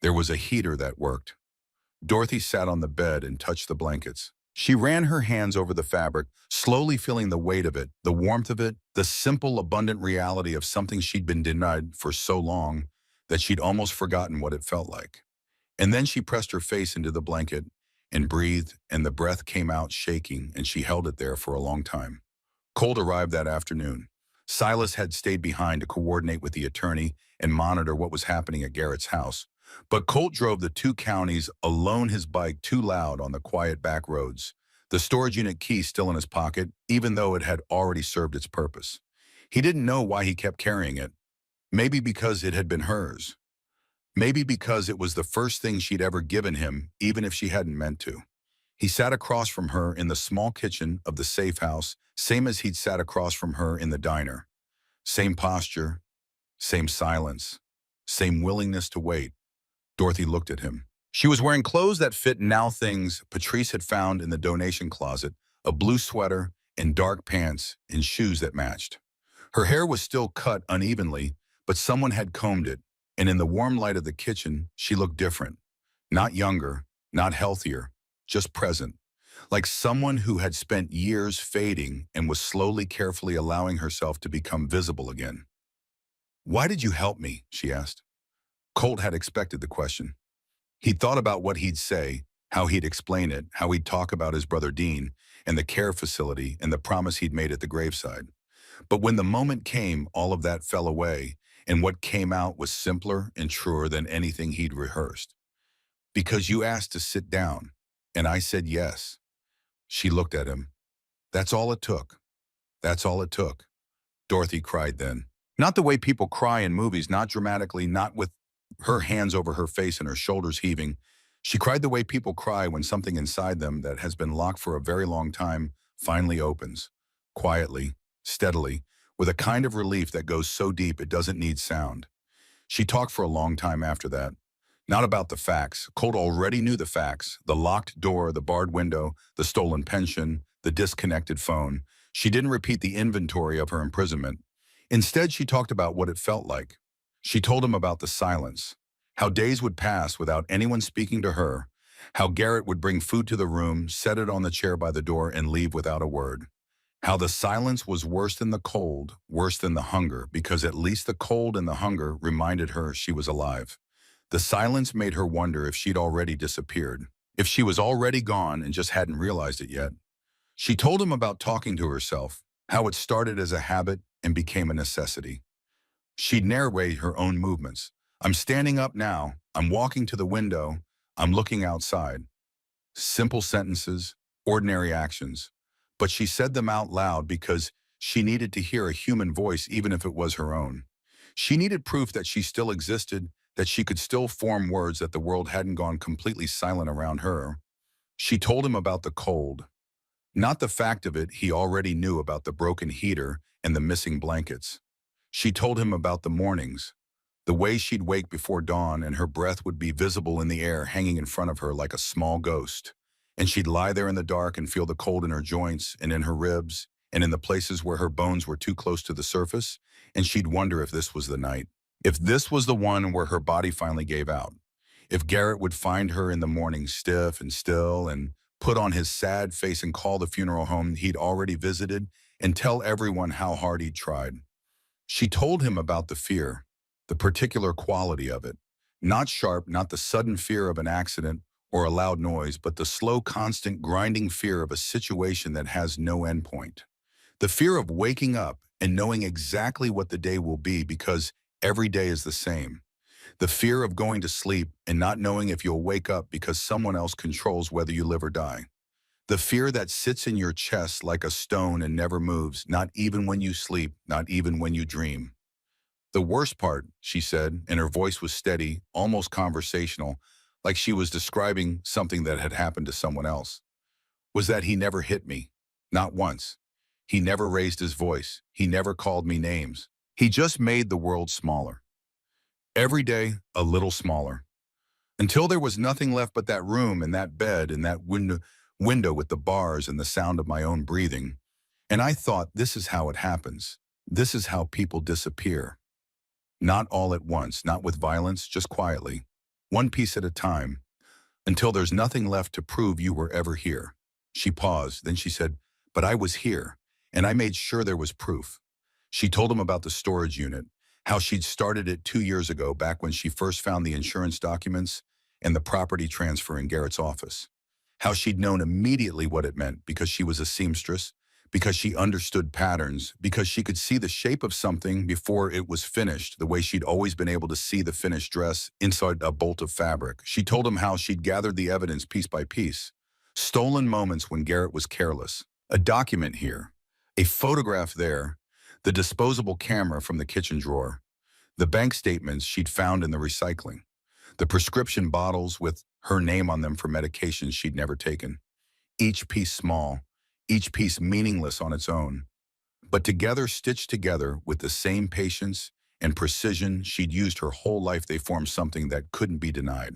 S1: There was a heater that worked. Dorothy sat on the bed and touched the blankets. She ran her hands over the fabric, slowly feeling the weight of it, the warmth of it, the simple, abundant reality of something she'd been denied for so long that she'd almost forgotten what it felt like. And then she pressed her face into the blanket and breathed, and the breath came out shaking, and she held it there for a long time. Colt arrived that afternoon. Silas had stayed behind to coordinate with the attorney and monitor what was happening at Garrett's house. But Colt drove the two counties alone, his bike too loud on the quiet back roads, the storage unit key still in his pocket, even though it had already served its purpose. He didn't know why he kept carrying it. Maybe because it had been hers. Maybe because it was the first thing she'd ever given him, even if she hadn't meant to. He sat across from her in the small kitchen of the safe house, same as he'd sat across from her in the diner. Same posture, same silence, same willingness to wait. Dorothy looked at him. She was wearing clothes that fit now things Patrice had found in the donation closet, a blue sweater and dark pants and shoes that matched. Her hair was still cut unevenly, but someone had combed it, and in the warm light of the kitchen, she looked different. Not younger, not healthier, just present. Like someone who had spent years fading and was slowly, carefully allowing herself to become visible again. "Why did you help me?" she asked. Colt had expected the question. He'd thought about what he'd say, how he'd explain it, how he'd talk about his brother Dean and the care facility and the promise he'd made at the graveside. But when the moment came, all of that fell away, and what came out was simpler and truer than anything he'd rehearsed. "Because you asked to sit down, and I said yes." She looked at him. "That's all it took. That's all it took." Dorothy cried then. Not the way people cry in movies, not dramatically, not with her hands over her face and her shoulders heaving. She cried the way people cry when something inside them that has been locked for a very long time finally opens. Quietly, steadily, with a kind of relief that goes so deep it doesn't need sound. She talked for a long time after that. Not about the facts. Colt already knew the facts. The locked door, the barred window, the stolen pension, the disconnected phone. She didn't repeat the inventory of her imprisonment. Instead, she talked about what it felt like. She told him about the silence, how days would pass without anyone speaking to her, how Garrett would bring food to the room, set it on the chair by the door, and leave without a word. How the silence was worse than the cold, worse than the hunger, because at least the cold and the hunger reminded her she was alive. The silence made her wonder if she'd already disappeared, if she was already gone and just hadn't realized it yet. She told him about talking to herself, how it started as a habit and became a necessity. She'd narrate her own movements. "I'm standing up now. I'm walking to the window. I'm looking outside." Simple sentences, ordinary actions. But she said them out loud because she needed to hear a human voice even if it was her own. She needed proof that she still existed, that she could still form words, that the world hadn't gone completely silent around her. She told him about the cold. Not the fact of it, he already knew about the broken heater and the missing blankets. She told him about the mornings, the way she'd wake before dawn and her breath would be visible in the air hanging in front of her like a small ghost. And she'd lie there in the dark and feel the cold in her joints and in her ribs and in the places where her bones were too close to the surface, and she'd wonder if this was the night. If this was the one where her body finally gave out. If Garrett would find her in the morning stiff and still and put on his sad face and call the funeral home he'd already visited and tell everyone how hard he'd tried. She told him about the fear, the particular quality of it. Not sharp, not the sudden fear of an accident or a loud noise, but the slow, constant, grinding fear of a situation that has no endpoint. The fear of waking up and knowing exactly what the day will be because every day is the same. The fear of going to sleep and not knowing if you'll wake up because someone else controls whether you live or die. The fear that sits in your chest like a stone and never moves, not even when you sleep, not even when you dream. The worst part, she said, and her voice was steady, almost conversational, like she was describing something that had happened to someone else, was that he never hit me. Not once. He never raised his voice. He never called me names. He just made the world smaller. Every day, a little smaller. Until there was nothing left but that room and that bed and that window with the bars and the sound of my own breathing. And I thought, this is how it happens. This is how people disappear. Not all at once, not with violence, just quietly. One piece at a time, until there's nothing left to prove you were ever here. She paused, then she said, but I was here, and I made sure there was proof. She told him about the storage unit, how she'd started it 2 years ago, back when she first found the insurance documents and the property transfer in Garrett's office. How she'd known immediately what it meant because she was a seamstress, because she understood patterns, because she could see the shape of something before it was finished, the way she'd always been able to see the finished dress inside a bolt of fabric. She told him how she'd gathered the evidence piece by piece. Stolen moments when Garrett was careless. A document here. A photograph there. The disposable camera from the kitchen drawer. The bank statements she'd found in the recycling. The prescription bottles with her name on them for medications she'd never taken. Each piece small, each piece meaningless on its own, but together, stitched together with the same patience and precision she'd used her whole life, they formed something that couldn't be denied.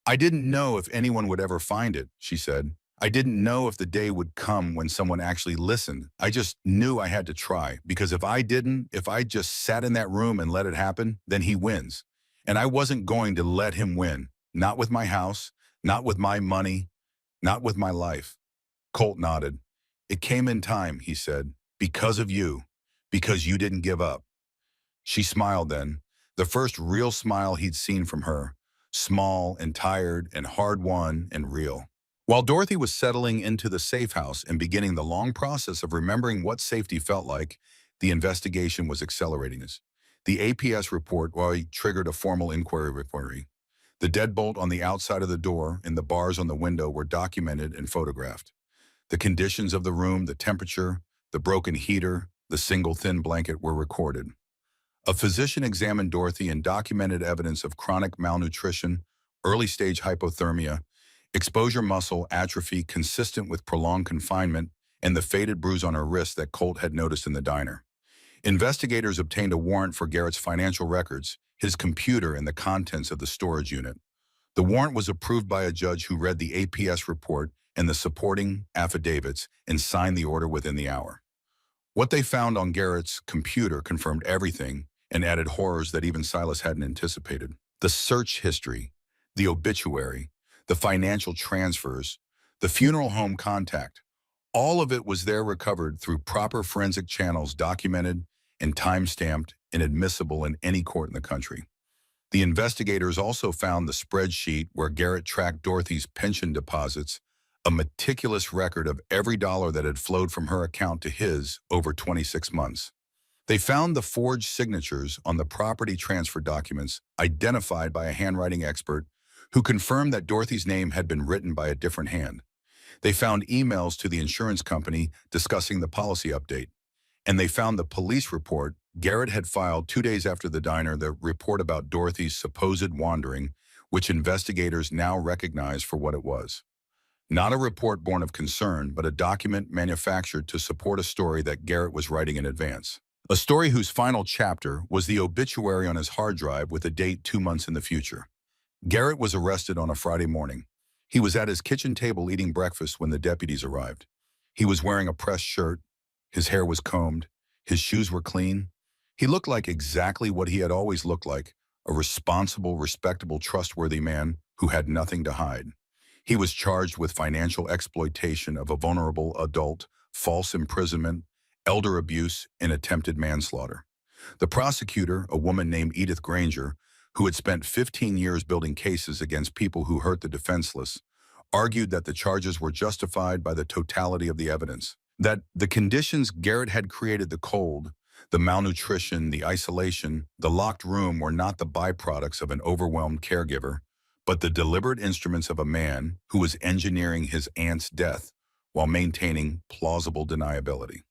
S1: I didn't know if anyone would ever find it, she said. I didn't know if the day would come when someone actually listened. I just knew I had to try, because if I didn't, if I just sat in that room and let it happen, then he wins. And I wasn't going to let him win. Not with my house, not with my money, not with my life. Colt nodded. It came in time, he said, because of you, because you didn't give up. She smiled then, the first real smile he'd seen from her, small and tired and hard-won and real. While Dorothy was settling into the safe house and beginning the long process of remembering what safety felt like, the investigation was accelerating us. The APS report already triggered a formal inquiry report. The deadbolt on the outside of the door and the bars on the window were documented and photographed. The conditions of the room, the temperature, the broken heater, the single thin blanket were recorded. A physician examined Dorothy and documented evidence of chronic malnutrition, early-stage hypothermia, exposure muscle atrophy consistent with prolonged confinement, and the faded bruise on her wrist that Colt had noticed in the diner. Investigators obtained a warrant for Garrett's financial records, his computer, and the contents of the storage unit. The warrant was approved by a judge who read the APS report and the supporting affidavits and signed the order within the hour. What they found on Garrett's computer confirmed everything and added horrors that even Silas hadn't anticipated. The search history, the obituary, the financial transfers, the funeral home contact, all of it was there, recovered through proper forensic channels, documented and time-stamped and admissible in any court in the country. The investigators also found the spreadsheet where Garrett tracked Dorothy's pension deposits, a meticulous record of every dollar that had flowed from her account to his over 26 months. They found the forged signatures on the property transfer documents, identified by a handwriting expert who confirmed that Dorothy's name had been written by a different hand. They found emails to the insurance company discussing the policy update. And they found the police report Garrett had filed 2 days after the diner, the report about Dorothy's supposed wandering, which investigators now recognize for what it was. Not a report born of concern, but a document manufactured to support a story that Garrett was writing in advance. A story whose final chapter was the obituary on his hard drive with a date 2 months in the future. Garrett was arrested on a Friday morning. He was at his kitchen table eating breakfast when the deputies arrived. He was wearing a pressed shirt. His hair was combed. His shoes were clean. He looked like exactly what he had always looked like, a responsible, respectable, trustworthy man who had nothing to hide. He was charged with financial exploitation of a vulnerable adult, false imprisonment, elder abuse, and attempted manslaughter. The prosecutor, a woman named Edith Granger, who had spent 15 years building cases against people who hurt the defenseless, argued that the charges were justified by the totality of the evidence, that the conditions Garrett had created, the cold, the malnutrition, the isolation, the locked room, were not the byproducts of an overwhelmed caregiver, but the deliberate instruments of a man who was engineering his aunt's death while maintaining plausible deniability.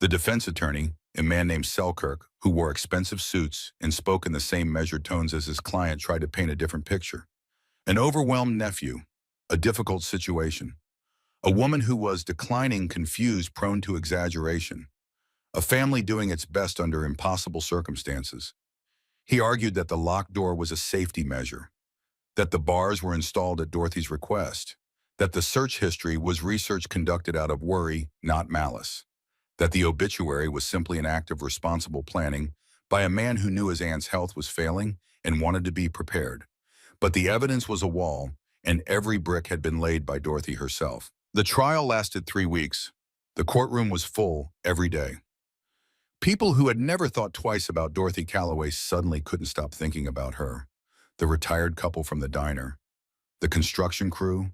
S1: The defense attorney, a man named Selkirk, who wore expensive suits and spoke in the same measured tones as his client, tried to paint a different picture. An overwhelmed nephew, a difficult situation, a woman who was declining, confused, prone to exaggeration, a family doing its best under impossible circumstances. He argued that the locked door was a safety measure, that the bars were installed at Dorothy's request, that the search history was research conducted out of worry, not malice, that the obituary was simply an act of responsible planning by a man who knew his aunt's health was failing and wanted to be prepared. But the evidence was a wall, and every brick had been laid by Dorothy herself. The trial lasted 3 weeks. The courtroom was full every day. People who had never thought twice about Dorothy Calloway suddenly couldn't stop thinking about her. The retired couple from the diner, the construction crew,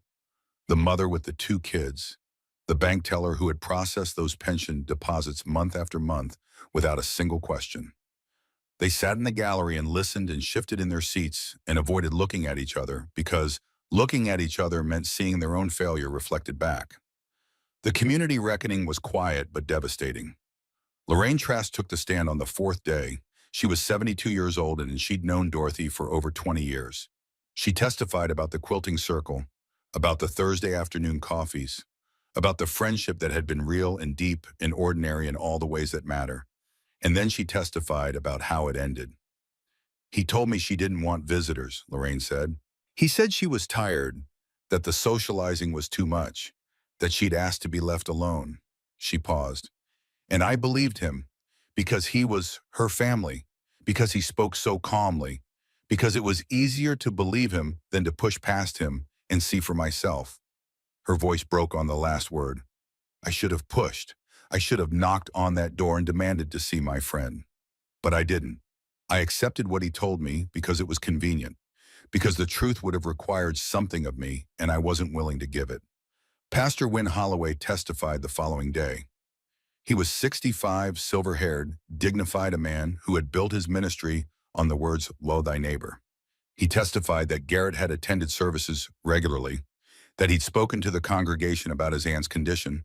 S1: the mother with the 2 kids, the bank teller who had processed those pension deposits month after month without a single question. They sat in the gallery and listened and shifted in their seats and avoided looking at each other because looking at each other meant seeing their own failure reflected back. The community reckoning was quiet but devastating. Lorraine Trask took the stand on the 4th day. She was 72 years old and she'd known Dorothy for over 20 years. She testified about the quilting circle, about the Thursday afternoon coffees, about the friendship that had been real and deep and ordinary in all the ways that matter. And then she testified about how it ended. He told me she didn't want visitors, Lorraine said. He said she was tired, that the socializing was too much, that she'd asked to be left alone. She paused. And I believed him, because he was her family, because he spoke so calmly, because it was easier to believe him than to push past him and see for myself. Her voice broke on the last word. I should have pushed. I should have knocked on that door and demanded to see my friend. But I didn't. I accepted what he told me because it was convenient, because the truth would have required something of me and I wasn't willing to give it. Pastor Wynne Holloway testified the following day. He was 65, silver-haired, dignified, a man who had built his ministry on the words, "Love thy neighbor." He testified that Garrett had attended services regularly, that he'd spoken to the congregation about his aunt's condition,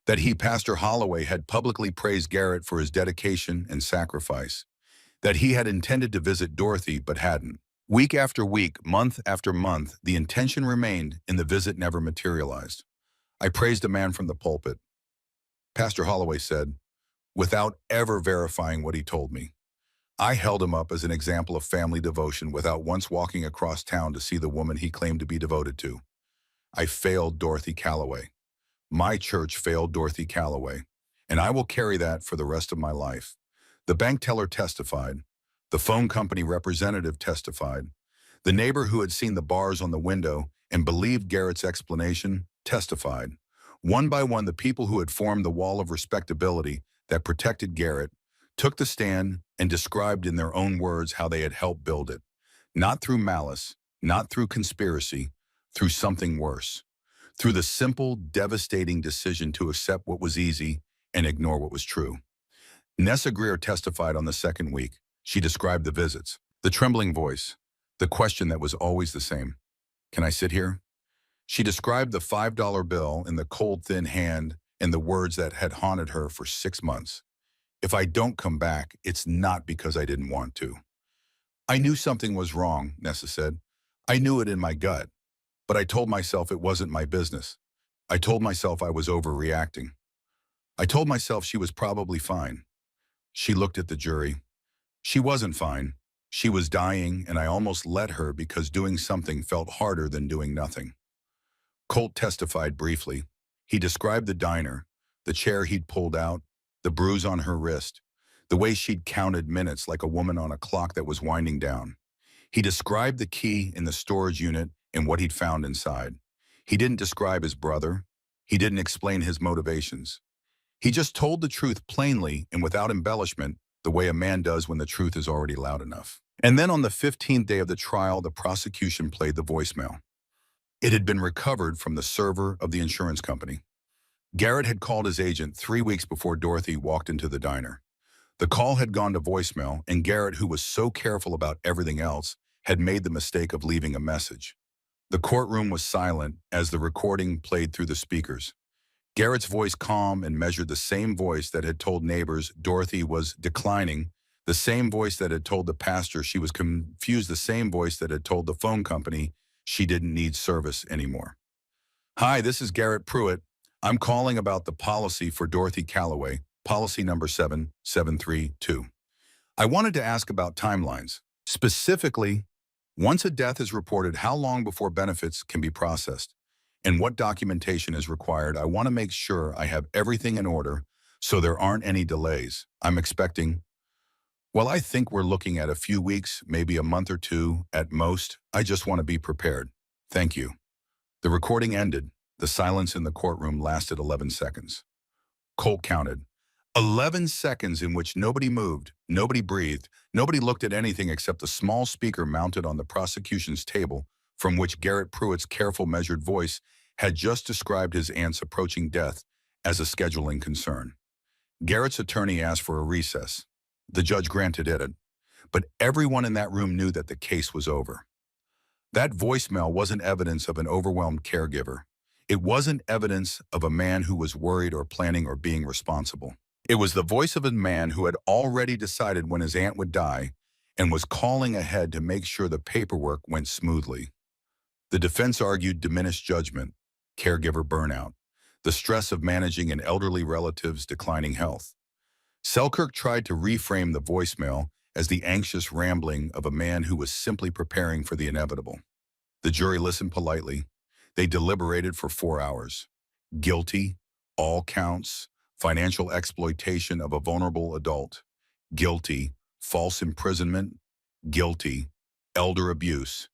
S1: that he, Pastor Holloway, had publicly praised Garrett for his dedication and sacrifice, that he had intended to visit Dorothy but hadn't. Week after week, month after month, the intention remained and the visit never materialized. I praised a man from the pulpit. Pastor Holloway said, without ever verifying what he told me. I held him up as an example of family devotion without once walking across town to see the woman he claimed to be devoted to. I failed Dorothy Calloway. My church failed Dorothy Calloway, and I will carry that for the rest of my life. The bank teller testified. The phone company representative testified. The neighbor who had seen the bars on the window and believed Garrett's explanation testified. One by one, the people who had formed the wall of respectability that protected Garrett took the stand and described in their own words how they had helped build it. Not through malice, not through conspiracy, through something worse. Through the simple, devastating decision to accept what was easy and ignore what was true. Nessa Greer testified on the 2nd week. She described the visits, the trembling voice, the question that was always the same. Can I sit here? She described the $5 bill in the cold, thin hand and the words that had haunted her for 6 months. If I don't come back, it's not because I didn't want to. I knew something was wrong, Nessa said. I knew it in my gut, but I told myself it wasn't my business. I told myself I was overreacting. I told myself she was probably fine. She looked at the jury. She wasn't fine. She was dying, and I almost let her because doing something felt harder than doing nothing. Colt testified briefly. He described the diner, the chair he'd pulled out, the bruise on her wrist, the way she'd counted minutes like a woman on a clock that was winding down. He described the key in the storage unit and what he'd found inside. He didn't describe his brother. He didn't explain his motivations. He just told the truth plainly and without embellishment, the way a man does when the truth is already loud enough. And then on the 15th day of the trial, the prosecution played the voicemail. It had been recovered from the server of the insurance company. Garrett had called his agent 3 weeks before Dorothy walked into the diner. The call had gone to voicemail, and Garrett, who was so careful about everything else, had made the mistake of leaving a message. The courtroom was silent as the recording played through the speakers. Garrett's voice calm and measured, the same voice that had told neighbors Dorothy was declining, the same voice that had told the pastor she was confused, the same voice that had told the phone company she didn't need service anymore. Hi, this is Garrett Pruitt. I'm calling about the policy for Dorothy Calloway, policy number 7732. I wanted to ask about timelines. Specifically, once a death is reported, how long before benefits can be processed? And what documentation is required? I want to make sure I have everything in order so there aren't any delays. I think we're looking at a few weeks, maybe a month or two at most. I just want to be prepared. Thank you. The recording ended. The silence in the courtroom lasted 11 seconds. Colt counted. 11 seconds in which nobody moved, nobody breathed, nobody looked at anything except the small speaker mounted on the prosecution's table from which Garrett Pruitt's careful, measured voice had just described his aunt's approaching death as a scheduling concern. Garrett's attorney asked for a recess. The judge granted it, but everyone in that room knew that the case was over. That voicemail wasn't evidence of an overwhelmed caregiver. It wasn't evidence of a man who was worried or planning or being responsible. It was the voice of a man who had already decided when his aunt would die and was calling ahead to make sure the paperwork went smoothly. The defense argued diminished judgment, caregiver burnout, the stress of managing an elderly relative's declining health. Selkirk tried to reframe the voicemail as the anxious rambling of a man who was simply preparing for the inevitable. The jury listened politely. They deliberated for 4 hours. Guilty, all counts, financial exploitation of a vulnerable adult. Guilty, false imprisonment. Guilty, elder abuse.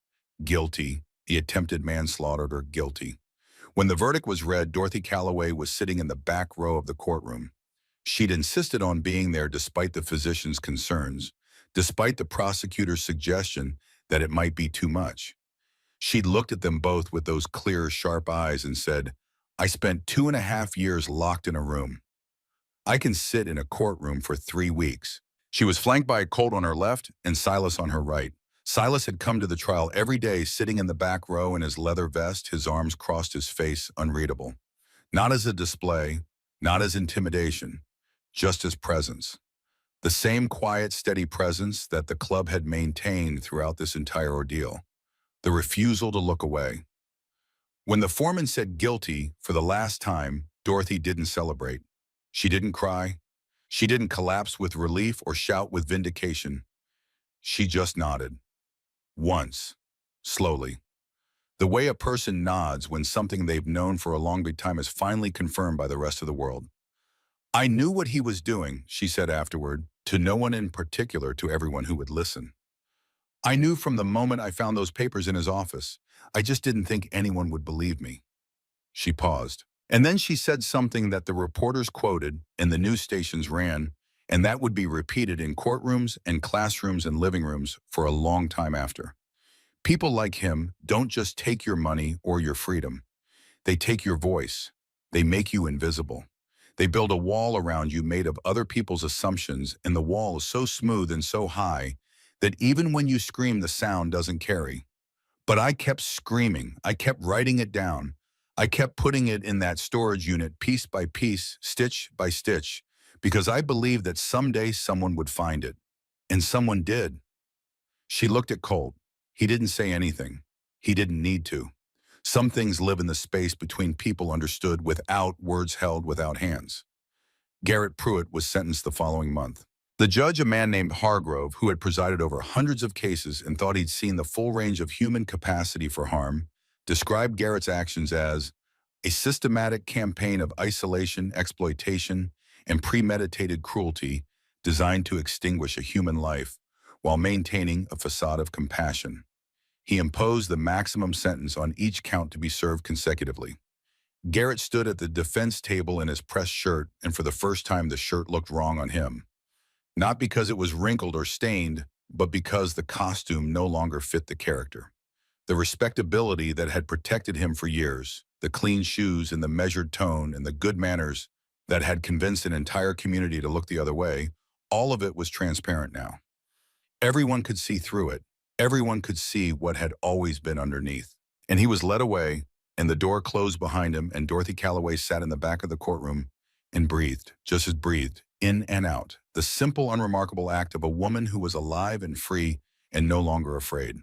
S1: Guilty, the attempted manslaughter. Guilty. When the verdict was read, Dorothy Calloway was sitting in the back row of the courtroom. She'd insisted on being there despite the physician's concerns, despite the prosecutor's suggestion that it might be too much. She'd looked at them both with those clear, sharp eyes and said, "I spent 2.5 years locked in a room. I can sit in a courtroom for 3 weeks." She was flanked by Colt on her left and Silas on her right. Silas had come to the trial every day, sitting in the back row in his leather vest, his arms crossed, his face unreadable. Not as a display, not as intimidation, just as presence. The same quiet, steady presence that the club had maintained throughout this entire ordeal. The refusal to look away. When the foreman said guilty for the last time, Dorothy didn't celebrate. She didn't cry. She didn't collapse with relief or shout with vindication. She just nodded. Once. Slowly. The way a person nods when something they've known for a long time is finally confirmed by the rest of the world. "I knew what he was doing," she said afterward, to no one in particular, to everyone who would listen. "I knew from the moment I found those papers in his office. I just didn't think anyone would believe me." She paused. And then she said something that the reporters quoted and the news stations ran, and that would be repeated in courtrooms and classrooms and living rooms for a long time after. People like him don't just take your money or your freedom. They take your voice. They make you invisible. They build a wall around you made of other people's assumptions, and the wall is so smooth and so high that even when you scream, the sound doesn't carry. But I kept screaming. I kept writing it down. I kept putting it in that storage unit piece by piece, stitch by stitch, because I believed that someday someone would find it. And someone did. She looked at Colt. He didn't say anything. He didn't need to. Some things live in the space between people, understood without words, held without hands. Garrett Pruitt was sentenced the following month. The judge, a man named Hargrove, who had presided over hundreds of cases and thought he'd seen the full range of human capacity for harm, described Garrett's actions as a systematic campaign of isolation, exploitation, and premeditated cruelty designed to extinguish a human life while maintaining a facade of compassion. He imposed the maximum sentence on each count to be served consecutively. Garrett stood at the defense table in his pressed shirt, and for the first time the shirt looked wrong on him. Not because it was wrinkled or stained, but because the costume no longer fit the character. The respectability that had protected him for years, the clean shoes and the measured tone and the good manners that had convinced an entire community to look the other way, all of it was transparent now. Everyone could see through it. Everyone could see what had always been underneath. And he was led away, and the door closed behind him, and Dorothy Calloway sat in the back of the courtroom and breathed, just as breathed, in and out, the simple, unremarkable act of a woman who was alive and free and no longer afraid.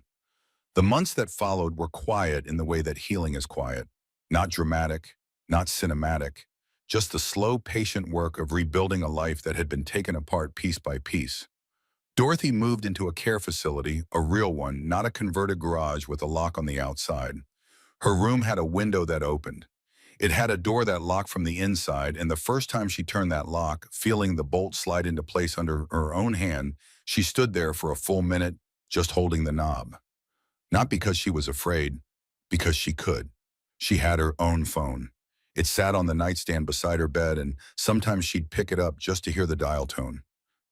S1: The months that followed were quiet in the way that healing is quiet. Not dramatic, not cinematic, just the slow, patient work of rebuilding a life that had been taken apart piece by piece. Dorothy moved into a care facility, a real one, not a converted garage with a lock on the outside. Her room had a window that opened. It had a door that locked from the inside, and the first time she turned that lock, feeling the bolt slide into place under her own hand, she stood there for a full minute, just holding the knob. Not because she was afraid, because she could. She had her own phone. It sat on the nightstand beside her bed, and sometimes she'd pick it up just to hear the dial tone,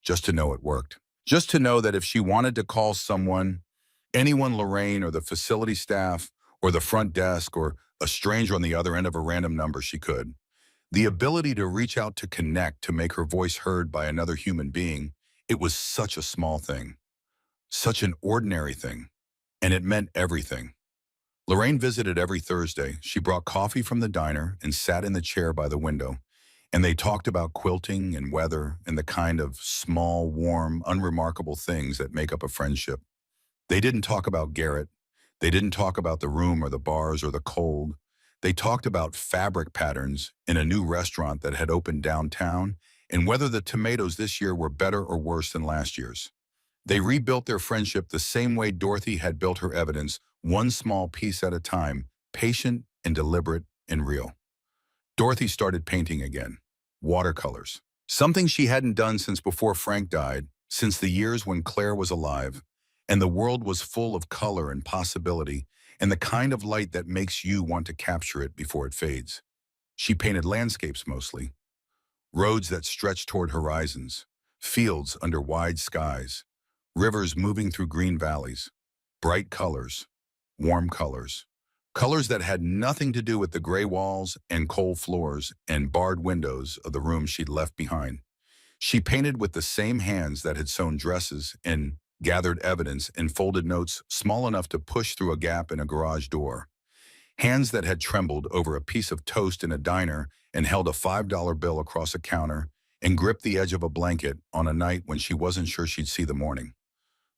S1: just to know it worked. Just to know that if she wanted to call someone, anyone, Lorraine or the facility staff or the front desk or a stranger on the other end of a random number, she could. The ability to reach out to connect, to make her voice heard by another human being, it was such a small thing, such an ordinary thing, and it meant everything. Lorraine visited every Thursday. She brought coffee from the diner and sat in the chair by the window, and they talked about quilting and weather and the kind of small, warm, unremarkable things that make up a friendship. They didn't talk about Garrett. They didn't talk about the room or the bars or the cold. They talked about fabric patterns in a new restaurant that had opened downtown and whether the tomatoes this year were better or worse than last year's. They rebuilt their friendship the same way Dorothy had built her evidence, one small piece at a time, patient and deliberate and real. Dorothy started painting again. Watercolors. Something she hadn't done since before Frank died, since the years when Claire was alive, and the world was full of color and possibility, and the kind of light that makes you want to capture it before it fades. She painted landscapes mostly. Roads that stretched toward horizons, fields under wide skies, rivers moving through green valleys, bright colors, warm colors, colors that had nothing to do with the gray walls and cold floors and barred windows of the room she'd left behind. She painted with the same hands that had sewn dresses and gathered evidence and folded notes small enough to push through a gap in a garage door. Hands that had trembled over a piece of toast in a diner and held a $5 bill across a counter and gripped the edge of a blanket on a night when she wasn't sure she'd see the morning.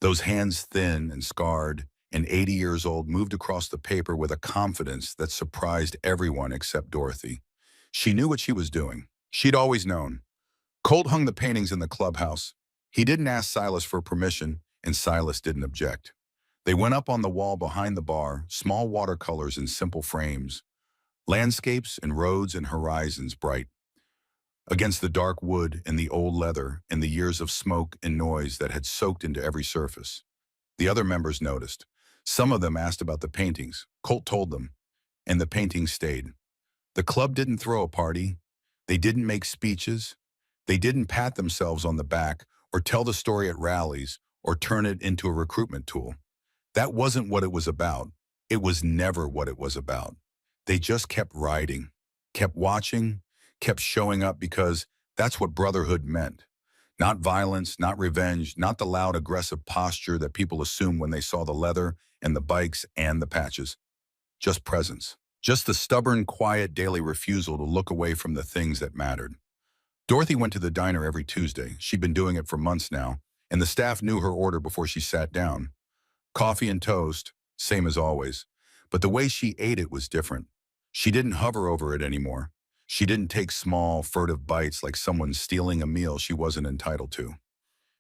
S1: Those hands, thin and scarred and 80 years old, moved across the paper with a confidence that surprised everyone except Dorothy. She knew what she was doing. She'd always known. Colt hung the paintings in the clubhouse. He didn't ask Silas for permission, and Silas didn't object. They went up on the wall behind the bar, small watercolors in simple frames, landscapes and roads and horizons bright, against the dark wood and the old leather and the years of smoke and noise that had soaked into every surface. The other members noticed. Some of them asked about the paintings. Colt told them, and the paintings stayed. The club didn't throw a party. They didn't make speeches. They didn't pat themselves on the back or tell the story at rallies or turn it into a recruitment tool. That wasn't what it was about. It was never what it was about. They just kept riding, kept watching, kept showing up because that's what brotherhood meant. Not violence, not revenge, not the loud, aggressive posture that people assumed when they saw the leather and the bikes and the patches. Just presence. Just the stubborn, quiet, daily refusal to look away from the things that mattered. Dorothy went to the diner every Tuesday. She'd been doing it for months now, and the staff knew her order before she sat down. Coffee and toast, same as always. But the way she ate it was different. She didn't hover over it anymore. She didn't take small, furtive bites like someone stealing a meal she wasn't entitled to.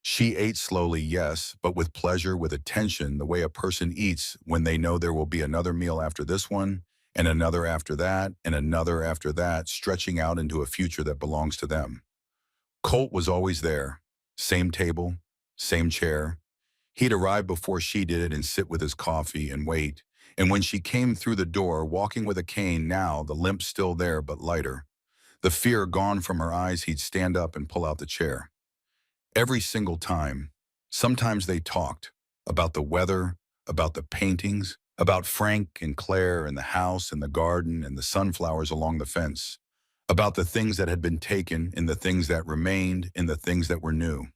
S1: She ate slowly, yes, but with pleasure, with attention, the way a person eats when they know there will be another meal after this one, and another after that, and another after that, stretching out into a future that belongs to them. Colt was always there. Same table, same chair. He'd arrive before she did and sit with his coffee and wait. And when she came through the door, walking with a cane now, the limp still there but lighter, the fear gone from her eyes, he'd stand up and pull out the chair. Every single time, sometimes they talked about the weather, about the paintings, about Frank and Claire and the house and the garden and the sunflowers along the fence, about the things that had been taken and the things that remained and the things that were new.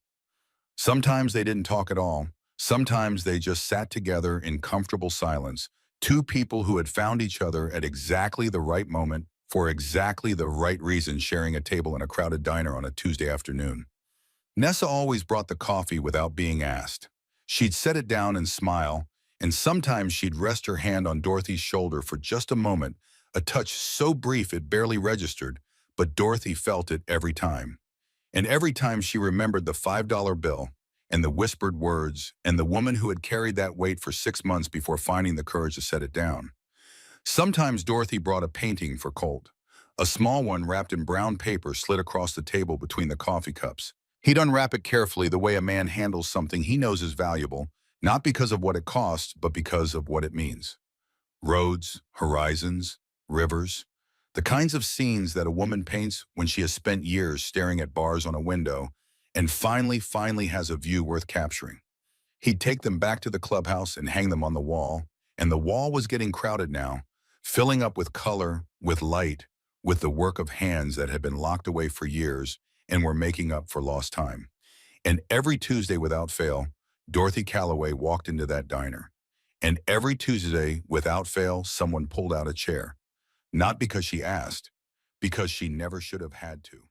S1: Sometimes they didn't talk at all. Sometimes they just sat together in comfortable silence, two people who had found each other at exactly the right moment for exactly the right reason, sharing a table in a crowded diner on a Tuesday afternoon. Nessa always brought the coffee without being asked. She'd set it down and smile, and sometimes she'd rest her hand on Dorothy's shoulder for just a moment, a touch so brief it barely registered, but Dorothy felt it every time. And every time she remembered the $5 bill, and the whispered words, and the woman who had carried that weight for 6 months before finding the courage to set it down. Sometimes Dorothy brought a painting for Colt. A small one wrapped in brown paper slid across the table between the coffee cups. He'd unwrap it carefully the way a man handles something he knows is valuable, not because of what it costs, but because of what it means. Roads, horizons, rivers, the kinds of scenes that a woman paints when she has spent years staring at bars on a window and finally has a view worth capturing. He'd take them back to the clubhouse and hang them on the wall, and the wall was getting crowded now, filling up with color, with light, with the work of hands that had been locked away for years and were making up for lost time. And every Tuesday without fail, Dorothy Calloway walked into that diner. And every Tuesday, without fail, someone pulled out a chair. Not because she asked, because she never should have had to.